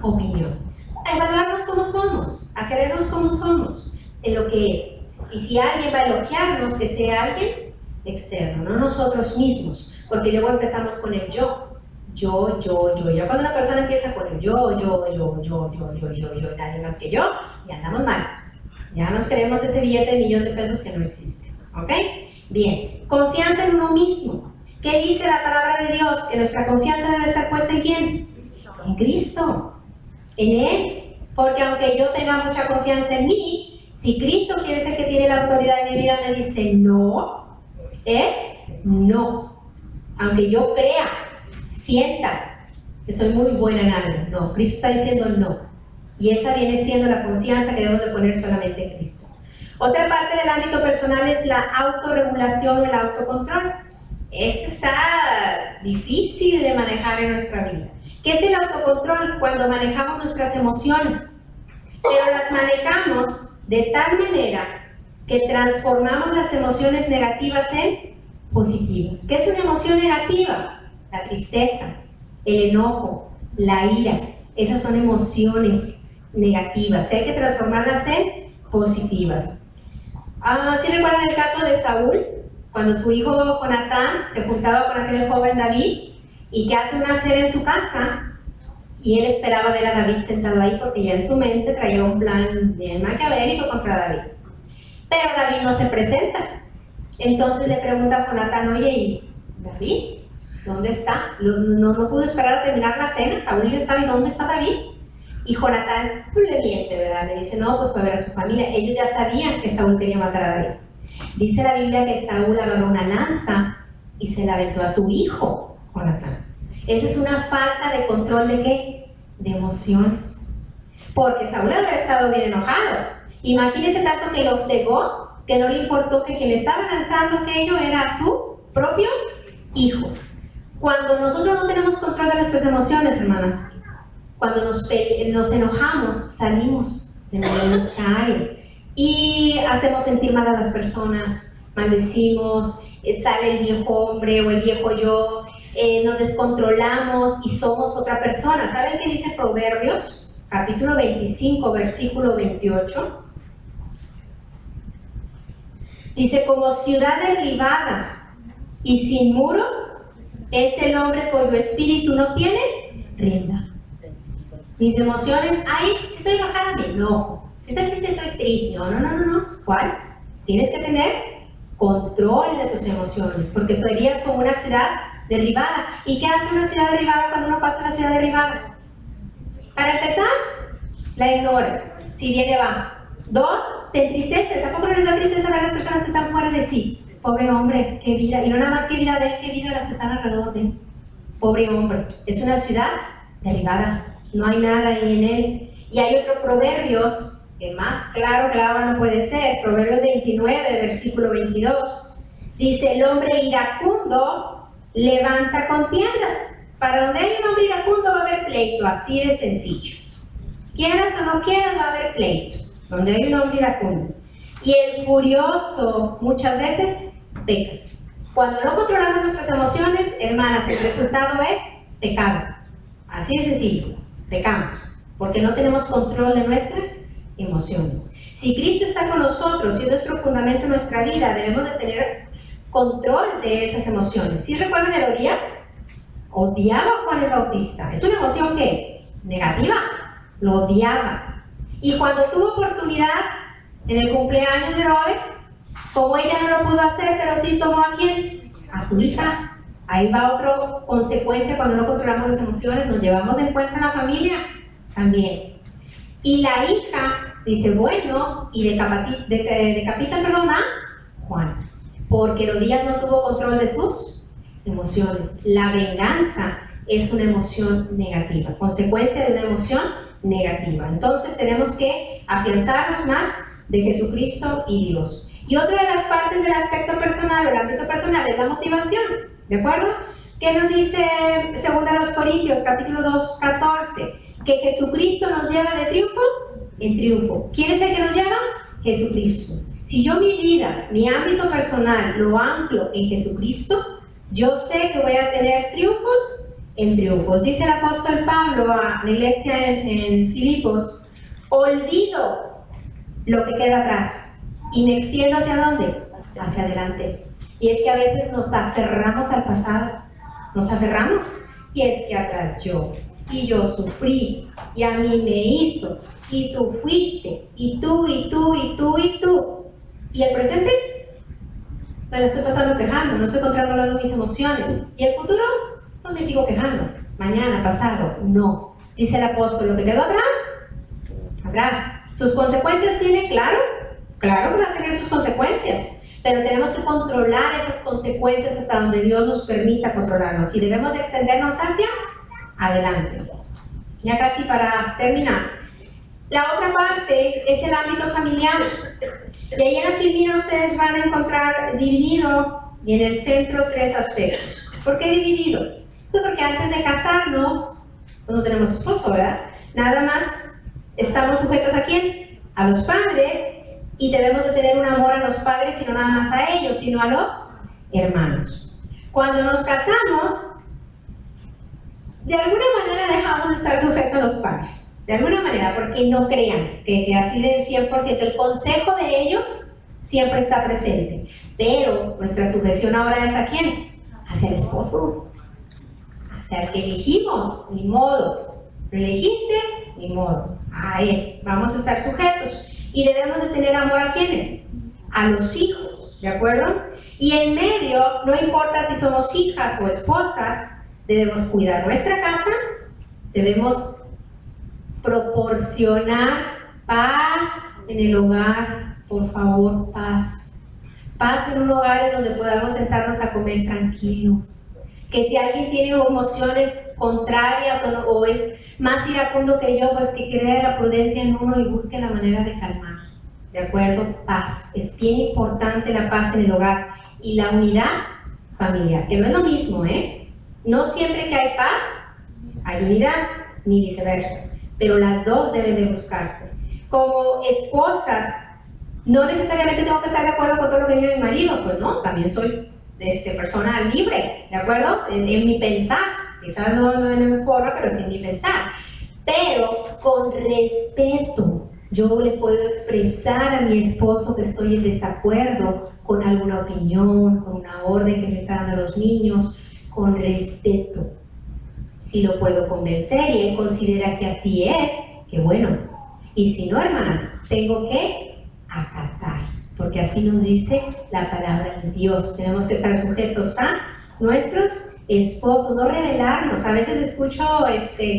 opinión, a evaluarnos como somos, a querernos como somos, en lo que es. Y si alguien va a elogiarnos, que sea alguien externo, no nosotros mismos, porque luego empezamos con el yo. Yo. Ya cuando una persona empieza con el yo, nadie más que yo, ya andamos mal. Ya nos creemos ese billete de 1.000.000 de pesos que no existe. ¿Ok? Bien. Confianza en uno mismo. ¿Qué dice la palabra de Dios? Que nuestra confianza debe estar puesta ¿en quién? En Cristo. En Él. Porque aunque yo tenga mucha confianza en mí, si Cristo quiere ser que tiene la autoridad en mi vida, me dice no, es no. Aunque yo crea, sienta que soy muy buena en algo, no. Cristo está diciendo no. Y esa viene siendo la confianza que debemos de poner solamente en Cristo. Otra parte del ámbito personal es la autorregulación o el autocontrol. Este está difícil de manejar en nuestra vida. ¿Qué es el autocontrol? Cuando manejamos nuestras emociones, pero las manejamos de tal manera que transformamos las emociones negativas en positivas. ¿Qué es una emoción negativa? la tristeza, el enojo, la ira. Esas son emociones negativas que hay que transformarlas en positivas. ¿Sí recuerdan el caso de Saúl? Cuando su hijo Jonatán se juntaba con aquel joven David y que hace una cena en su casa y él esperaba ver a David sentado ahí porque ya en su mente traía un plan bien maquiavélico contra David. Pero David no se presenta. Entonces le pregunta a Jonatán, oye, ¿y David? ¿Dónde está? No pudo esperar a terminar la cena. Saúl ya estaba, ¿y dónde está David? Y Jonatán le miente, ¿verdad? Le dice, no, pues fue a ver a su familia. Ellos ya sabían que Saúl quería matar a David. Dice la Biblia que Saúl agarró una lanza y se la aventó a su hijo, Jonatán. Esa es una falta de control ¿de qué? De emociones. Porque Saúl había estado bien enojado. Imagínense tanto que lo cegó, que no le importó que quien le estaba lanzando aquello era su propio hijo. Cuando nosotros no tenemos control de nuestras emociones, hermanas, cuando nos enojamos, salimos de nuestra área y hacemos sentir mal a las personas, maldecimos, sale el viejo hombre o el viejo yo, nos descontrolamos y somos otra persona. ¿Saben qué dice Proverbios? Capítulo 25, versículo 28. Dice, como ciudad derribada y sin muro, es el hombre cuyo espíritu no tiene rienda. Mis emociones, ay, si estoy enojada, me enojo. Si estoy triste, estoy triste. No. ¿Cuál? Tienes que tener control de tus emociones, porque serías como una ciudad derribada. ¿Y qué hace una ciudad derribada cuando uno pasa a una ciudad derribada? Para empezar, la ignoras. Si viene, va. 2, te entristeces. ¿A poco no les da tristeza ver a las personas que están fuera de sí? Pobre hombre, qué vida. Y no nada más qué vida de él, qué vida de las que están alrededor de él. Pobre hombre. Es una ciudad derribada. No hay nada ahí en él. Y hay otro Proverbios, que más claro no puede ser. Proverbios 29, versículo 22. Dice, el hombre iracundo levanta contiendas. Para donde hay un hombre iracundo va a haber pleito, así de sencillo. Quieras o no quieras, va a haber pleito, donde hay un hombre iracundo. Y el furioso muchas veces peca. Cuando no controlamos nuestras emociones, hermanas, el resultado es pecado. Así de sencillo, pecamos, porque no tenemos control de nuestras emociones. Si Cristo está con nosotros y es nuestro fundamento en nuestra vida, debemos de tener control de esas emociones. ¿Sí recuerdan Herodías? Odiaba a Juan el Bautista. ¿Es una emoción que negativa? Lo odiaba. Y cuando tuvo oportunidad en el cumpleaños de Herodes, como ella no lo pudo hacer, pero sí tomó ¿a quién? A su hija. Ahí va otra consecuencia cuando no controlamos las emociones, nos llevamos de encuentro a la familia también. Y la hija dice, bueno, y decapitan a Juan, porque Herodías no tuvo control de sus emociones. La venganza es una emoción negativa, consecuencia de una emoción negativa. Entonces tenemos que afianzarnos más de Jesucristo y Dios. Y otra de las partes del aspecto personal, el ámbito personal, es la motivación, ¿de acuerdo? ¿Qué nos dice 2 Corintios, capítulo 2, 14? Que Jesucristo nos lleva de triunfo en triunfo. ¿Quién es el que nos lleva? Jesucristo. Si yo mi vida, mi ámbito personal, lo anclo en Jesucristo, yo sé que voy a tener triunfos en triunfos. Dice el apóstol Pablo a la iglesia en Filipos, olvido lo que queda atrás y me extiendo ¿hacia dónde? Hacia adelante. Y es que a veces nos aferramos al pasado, nos aferramos, y es que atrás yo sufrí, y a mí me hizo, y tú fuiste, y tú. ¿Y el presente? Me lo estoy pasando quejando, no estoy controlando mis emociones. ¿Y el futuro? No me sigo quejando. Mañana, pasado, no. Dice el apóstol, lo que quedó atrás. ¿Sus consecuencias tiene? Claro que va a tener sus consecuencias. Pero tenemos que controlar esas consecuencias hasta donde Dios nos permita controlarnos. Y debemos de extendernos hacia adelante. Ya casi para terminar. La otra parte es el ámbito familiar. Y ahí en la Biblia ustedes van a encontrar dividido y en el centro 3 aspectos. ¿Por qué dividido? Pues porque antes de casarnos, pues no tenemos esposo, ¿verdad? Nada más estamos sujetos ¿a quién? A los padres, y debemos de tener un amor a los padres y no nada más a ellos, sino a los hermanos. Cuando nos casamos, de alguna manera dejamos de estar sujetos a los padres. De alguna manera, porque no crean que así del 100%. El consejo de ellos siempre está presente. Pero nuestra sujeción ahora es ¿a quién? Hacia el esposo. Hacia el que elegimos, ni modo. ¿Lo elegiste? Ni modo. A él. Vamos a estar sujetos. Y debemos de tener amor ¿a quiénes? A los hijos. ¿De acuerdo? Y en medio, no importa si somos hijas o esposas, debemos cuidar nuestra casa, debemos proporcionar paz en el hogar, por favor, paz. Paz en un hogar en donde podamos sentarnos a comer tranquilos. Que si alguien tiene emociones contrarias o es más iracundo que yo, pues que crea la prudencia en uno y busque la manera de calmar. ¿De acuerdo? Paz. Es bien importante la paz en el hogar. Y la unidad familiar, que no es lo mismo, ¿eh? No siempre que hay paz, hay unidad, ni viceversa. Pero las dos deben de buscarse. Como esposas, no necesariamente tengo que estar de acuerdo con todo lo que dice mi marido, pues no, también soy persona libre, ¿de acuerdo? En mi pensar, quizás no en mi forma, pero sí en mi pensar. Pero con respeto, yo le puedo expresar a mi esposo que estoy en desacuerdo con alguna opinión, con una orden que me está dando a los niños, con respeto. Si lo puedo convencer y él considera que así es, que bueno. Y si no, hermanas, tengo que acatar, porque así nos dice la palabra de Dios. Tenemos que estar sujetos a nuestros esposos, no rebelarnos. A veces escucho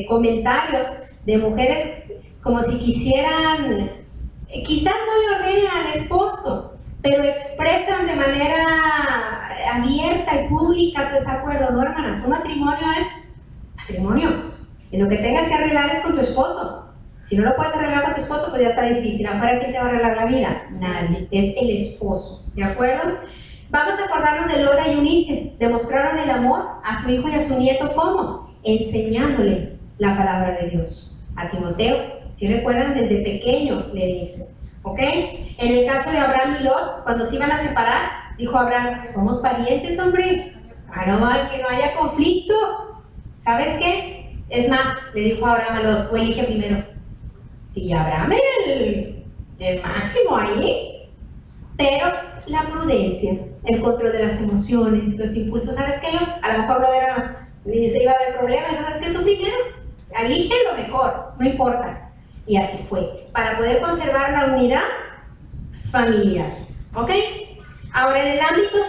comentarios de mujeres como si quisieran, quizás no le ordenen al esposo, pero expresan de manera abierta y pública su desacuerdo. No, hermanas, un matrimonio es matrimonio. Y lo que tengas que arreglar es con tu esposo. Si no lo puedes arreglar con tu esposo, pues ya está difícil. Afuera, ¿quién te va a arreglar la vida? Nadie. Es el esposo. ¿De acuerdo? Vamos a acordarnos de Lola y Eunice. Demostraron el amor a su hijo y a su nieto, ¿cómo? Enseñándole la palabra de Dios. A Timoteo, si recuerdan, desde pequeño le dice. ¿Ok? En el caso de Abraham y Lot, cuando se iban a separar, dijo Abraham, somos parientes, hombre, para que no haya conflictos. ¿Sabes qué? Es más, le dijo Abraham a Lot, tú elige primero. Y Abraham era el máximo ahí. Pero la prudencia, el control de las emociones, los impulsos, ¿sabes qué, Lot? A lo mejor Lot se iba a haber problemas, ¿sabes qué? Tú primero, elige lo mejor, no importa. Y así fue, para poder conservar la unidad familiar. ¿Ok? Ahora, en el ámbito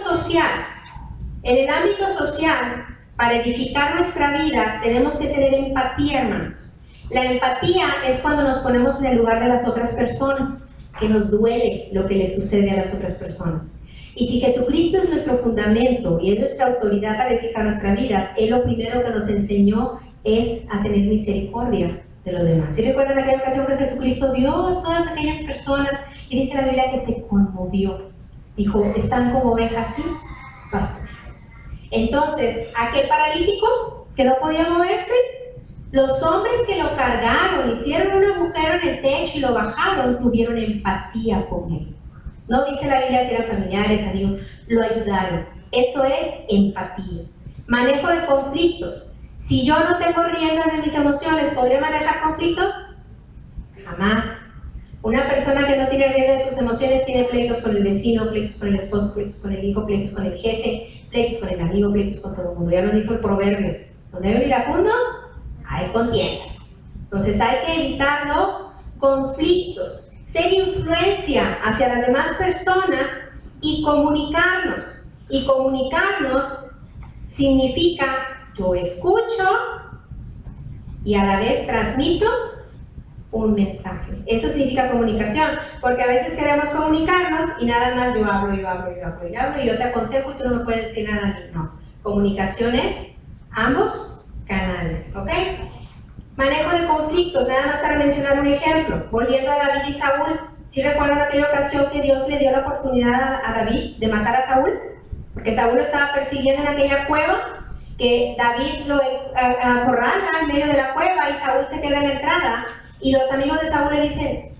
social, para edificar nuestra vida, tenemos que tener empatía, hermanos. La empatía es cuando nos ponemos en el lugar de las otras personas, que nos duele lo que les sucede a las otras personas. Y si Jesucristo es nuestro fundamento y es nuestra autoridad para edificar nuestra vida, Él lo primero que nos enseñó es a tener misericordia de los demás. ¿Sí recuerdan aquella ocasión que Jesucristo vio a todas aquellas personas y dice la Biblia que se conmovió? Dijo, están como ovejas sin pastor. Entonces, aquel paralítico que no podía moverse, los hombres que lo cargaron, hicieron un agujero en el techo y lo bajaron, tuvieron empatía con él. No dice la Biblia si eran familiares, amigos, lo ayudaron. Eso es empatía. Manejo de conflictos. Si yo no tengo riendas de mis emociones, ¿podré manejar conflictos? Jamás. Una persona que no tiene riendas de sus emociones tiene pleitos con el vecino, pleitos con el esposo, pleitos con el hijo, pleitos con el jefe, pleitos con el amigo, pleitos con todo el mundo. Ya lo dijo el Proverbios. Donde hay un iracundo, hay contiendas. Entonces hay que evitar los conflictos, ser influencia hacia las demás personas y comunicarnos. Y comunicarnos significa yo escucho y a la vez transmito un mensaje. Eso significa comunicación, porque a veces queremos comunicarnos y nada más yo hablo y yo te aconsejo y tú no me puedes decir nada a mí. No. Comunicación es ambos canales, ¿ok? Manejo de conflictos, nada más para mencionar un ejemplo. Volviendo a David y Saúl, ¿sí recuerdan aquella ocasión que Dios le dio la oportunidad a David de matar a Saúl? Porque Saúl lo estaba persiguiendo en aquella cueva, que David lo acorrala en medio de la cueva y Saúl se queda en la entrada. Y los amigos de Saúl le dicen,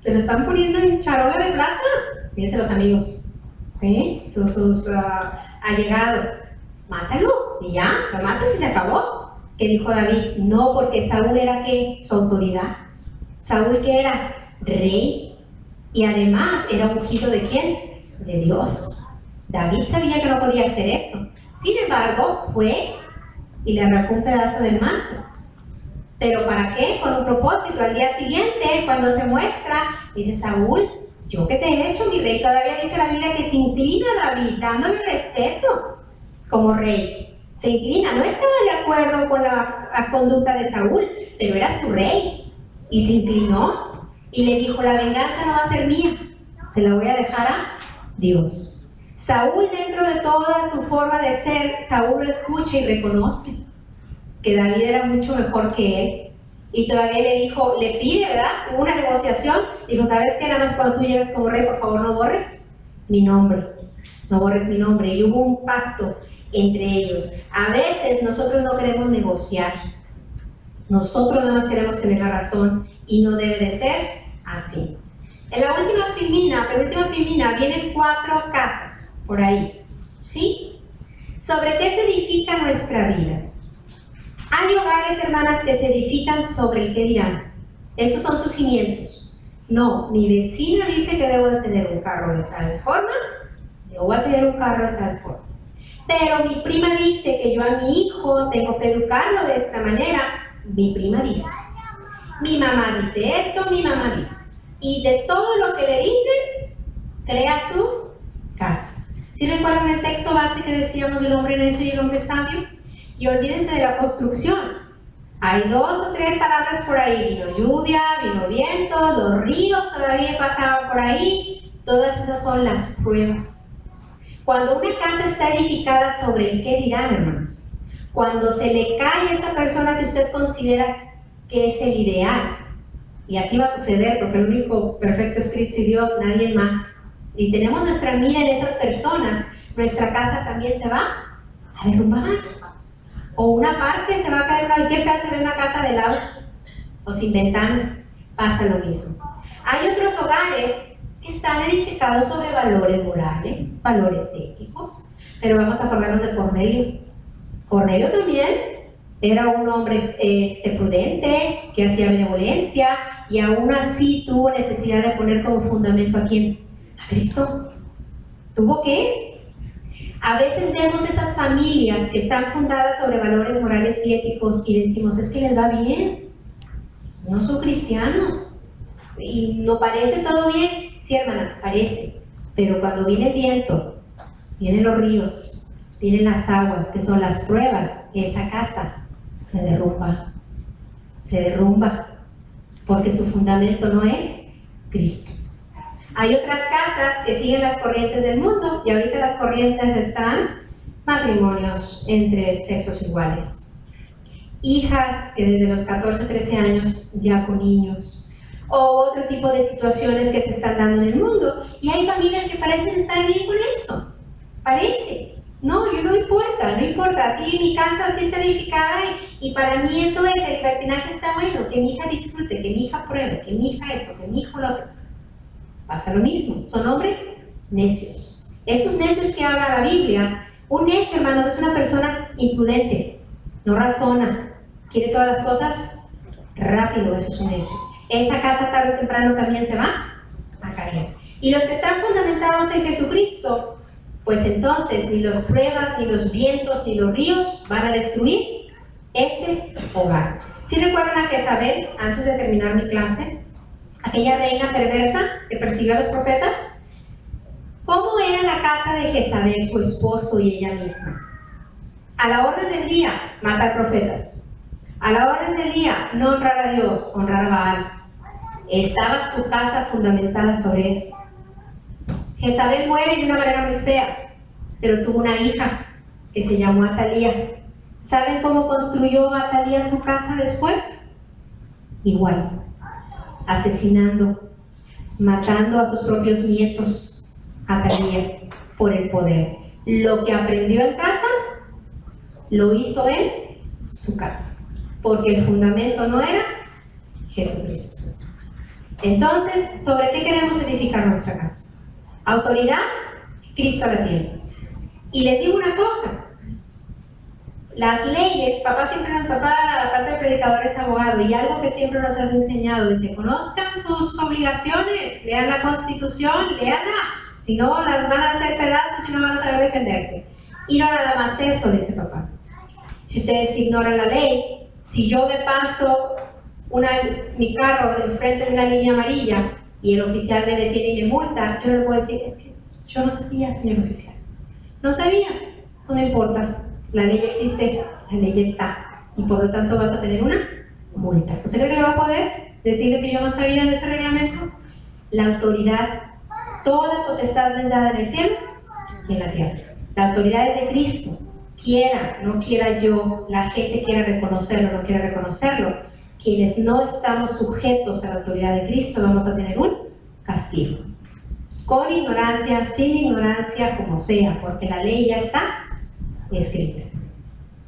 ¿te lo están poniendo en charola de plata? Fíjense los amigos, ¿sí? Sus allegados. Mátalo, y ya, lo matas y se acabó. ¿Qué dijo David? No, porque Saúl era ¿qué? Su autoridad. Saúl que era rey y además era ungido ¿de quién? De Dios. David sabía que no podía hacer eso. Sin embargo, fue y le arrancó un pedazo del manto. ¿Pero para qué? Con un propósito. Al día siguiente, cuando se muestra, dice Saúl, ¿yo qué te he hecho, mi rey? Todavía dice la Biblia que se inclina David, dándole respeto como rey. Se inclina, no estaba de acuerdo con la conducta de Saúl, pero era su rey. Y se inclinó y le dijo, la venganza no va a ser mía, se la voy a dejar a Dios. Saúl, dentro de toda su forma de ser, Saúl lo escucha y reconoce que David era mucho mejor que él. Y todavía le dijo, le pide, ¿verdad? Hubo una negociación. Dijo, ¿sabes qué? Nada más cuando tú llegues como rey, por favor, no borres mi nombre. No borres mi nombre. Y hubo un pacto entre ellos. A veces nosotros no queremos negociar. Nosotros nada más queremos tener la razón y no debe de ser así. En la penúltima filmina, vienen 4 casas por ahí. ¿Sí? ¿Sobre qué se edifica nuestra vida? Hay hogares, hermanas, que se edifican sobre el qué dirán. Esos son sus cimientos. No, mi vecina dice que debo de tener un carro de tal forma, yo voy a tener un carro de tal forma. Pero mi prima dice que yo a mi hijo tengo que educarlo de esta manera. Mi prima dice. Mi mamá dice esto, mi mamá dice. Y de todo lo que le dicen, crea su casa. ¿Sí recuerdan el texto base que decíamos del hombre necio y el hombre sabio? Y olvídense de la construcción. Hay 2 o 3 palabras por ahí. Vino lluvia, vino viento, los ríos todavía pasaban por ahí. Todas esas son las pruebas. Cuando una casa está edificada sobre el qué dirán, hermanos, cuando se le cae a esa persona que usted considera que es el ideal, y así va a suceder porque el único perfecto es Cristo y Dios, nadie más, y tenemos nuestra mira en esas personas, nuestra casa también se va a derrumbar. O una parte se va a caer, ¿qué tal se ve una casa de lado? O sin ventanas, pasa lo mismo. Hay otros hogares que están edificados sobre valores morales, valores éticos, pero vamos a acordarnos de Cornelio. Cornelio también era un hombre prudente, que hacía benevolencia, y aún así tuvo necesidad de poner como fundamento ¿a quién? A Cristo. ¿Tuvo qué? A veces vemos esas familias que están fundadas sobre valores morales y éticos y decimos, es que les va bien, no son cristianos, y no parece todo bien. Sí, hermanas, parece, pero cuando viene el viento, vienen los ríos, vienen las aguas, que son las pruebas, esa casa se derrumba, porque su fundamento no es Cristo. Hay otras casas que siguen las corrientes del mundo, y ahorita las corrientes están matrimonios entre sexos iguales. Hijas que desde los 14, 13 años ya con niños, o otro tipo de situaciones que se están dando en el mundo. Y hay familias que parecen estar bien con eso. Parece. No, yo no importa. Sí, mi casa sí está edificada y para mí eso es, el libertinaje está bueno, que mi hija disfrute, que mi hija pruebe, que mi hija esto, que mi hijo lo otro. Pasa lo mismo, son hombres necios. Esos necios que habla la Biblia, un necio, hermanos, es una persona imprudente, no razona, quiere todas las cosas rápido, eso es un necio. Esa casa tarde o temprano también se va a caer. Y los que están fundamentados en Jesucristo, pues entonces ni las pruebas, ni los vientos, ni los ríos van a destruir ese hogar. ¿Sí recuerdan a Jezabel, antes de terminar mi clase? Aquella reina perversa que persiguió a los profetas. ¿Cómo era la casa de Jezabel, su esposo y ella misma? A la orden del día, matar profetas. A la orden del día, no honrar a Dios, honrar a Baal. Estaba su casa fundamentada sobre eso. Jezabel muere de una manera muy fea, pero tuvo una hija que se llamó Atalía. ¿Saben cómo construyó Atalía su casa después? Igual. Asesinando, matando a sus propios nietos, Atalía, por el poder. Lo que aprendió en casa, lo hizo en su casa, porque el fundamento no era Jesucristo. Entonces, ¿sobre qué queremos edificar nuestra casa? Autoridad, Cristo la tiene. Y les digo una cosa, Las leyes, papá, aparte de predicador, es abogado, y algo que siempre nos has enseñado, dice, conozcan sus obligaciones, lean la Constitución, leanla, si no las van a hacer pedazos y no van a saber defenderse. Y no nada más eso, dice papá. Si ustedes ignoran la ley, si yo me paso mi carro enfrente de una línea amarilla y el oficial me detiene y me multa, yo le puedo decir, es que yo no sabía, señor oficial. No sabía, no importa. La ley existe, la ley está, y por lo tanto vas a tener una multa. ¿Usted cree que va a poder decirle que yo no sabía de ese reglamento? La autoridad, toda potestad es dada en el cielo y en la tierra. La autoridad es de Cristo, quiera, no quiera yo, la gente quiera reconocerlo, no quiera reconocerlo. Quienes no estamos sujetos a la autoridad de Cristo vamos a tener un castigo. Con ignorancia, sin ignorancia, como sea, porque la ley ya está escritas.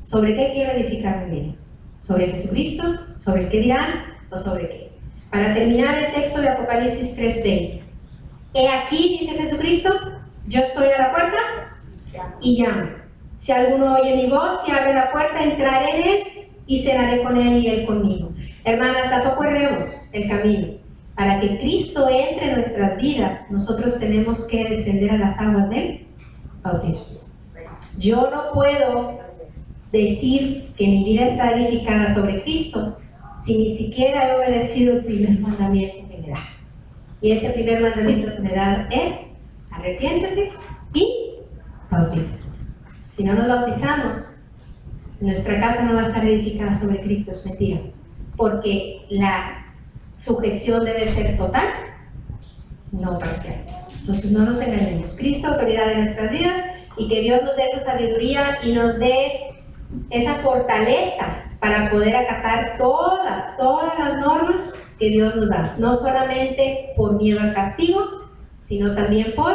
¿Sobre qué quiero edificar mi vida? ¿Sobre Jesucristo? ¿Sobre qué dirán? ¿O sobre qué? Para terminar el texto de Apocalipsis 3:20. He aquí, dice Jesucristo, yo estoy a la puerta y llamo. Si alguno oye mi voz y abre la puerta, entraré en él y cenaré con él y él conmigo. Hermanas, tampoco erremos el camino. Para que Cristo entre en nuestras vidas, nosotros tenemos que descender a las aguas del bautismo. Yo no puedo decir que mi vida está edificada sobre Cristo si ni siquiera he obedecido el primer mandamiento que me da. Y ese primer mandamiento que me da es: arrepiéntete y bautízate. Si no nos bautizamos, nuestra casa no va a estar edificada sobre Cristo, es mentira. Porque la sujeción debe ser total, no parcial. Entonces no nos engañemos. Cristo, autoridad de nuestras vidas, y que Dios nos dé esa sabiduría y nos dé esa fortaleza para poder acatar todas las normas que Dios nos da. No solamente por miedo al castigo, sino también por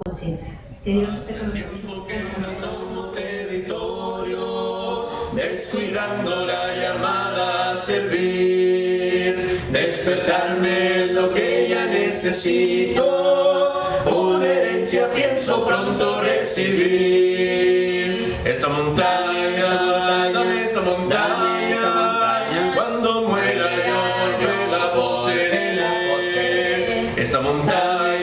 conciencia. Que Dios esté con nosotros.
Descuidando la llamada a servir, despertarme es lo que ya necesito, una herencia pienso pronto recibir. Esta montaña, dame esta montaña, cuando muera yo porque la poseeré. Esta montaña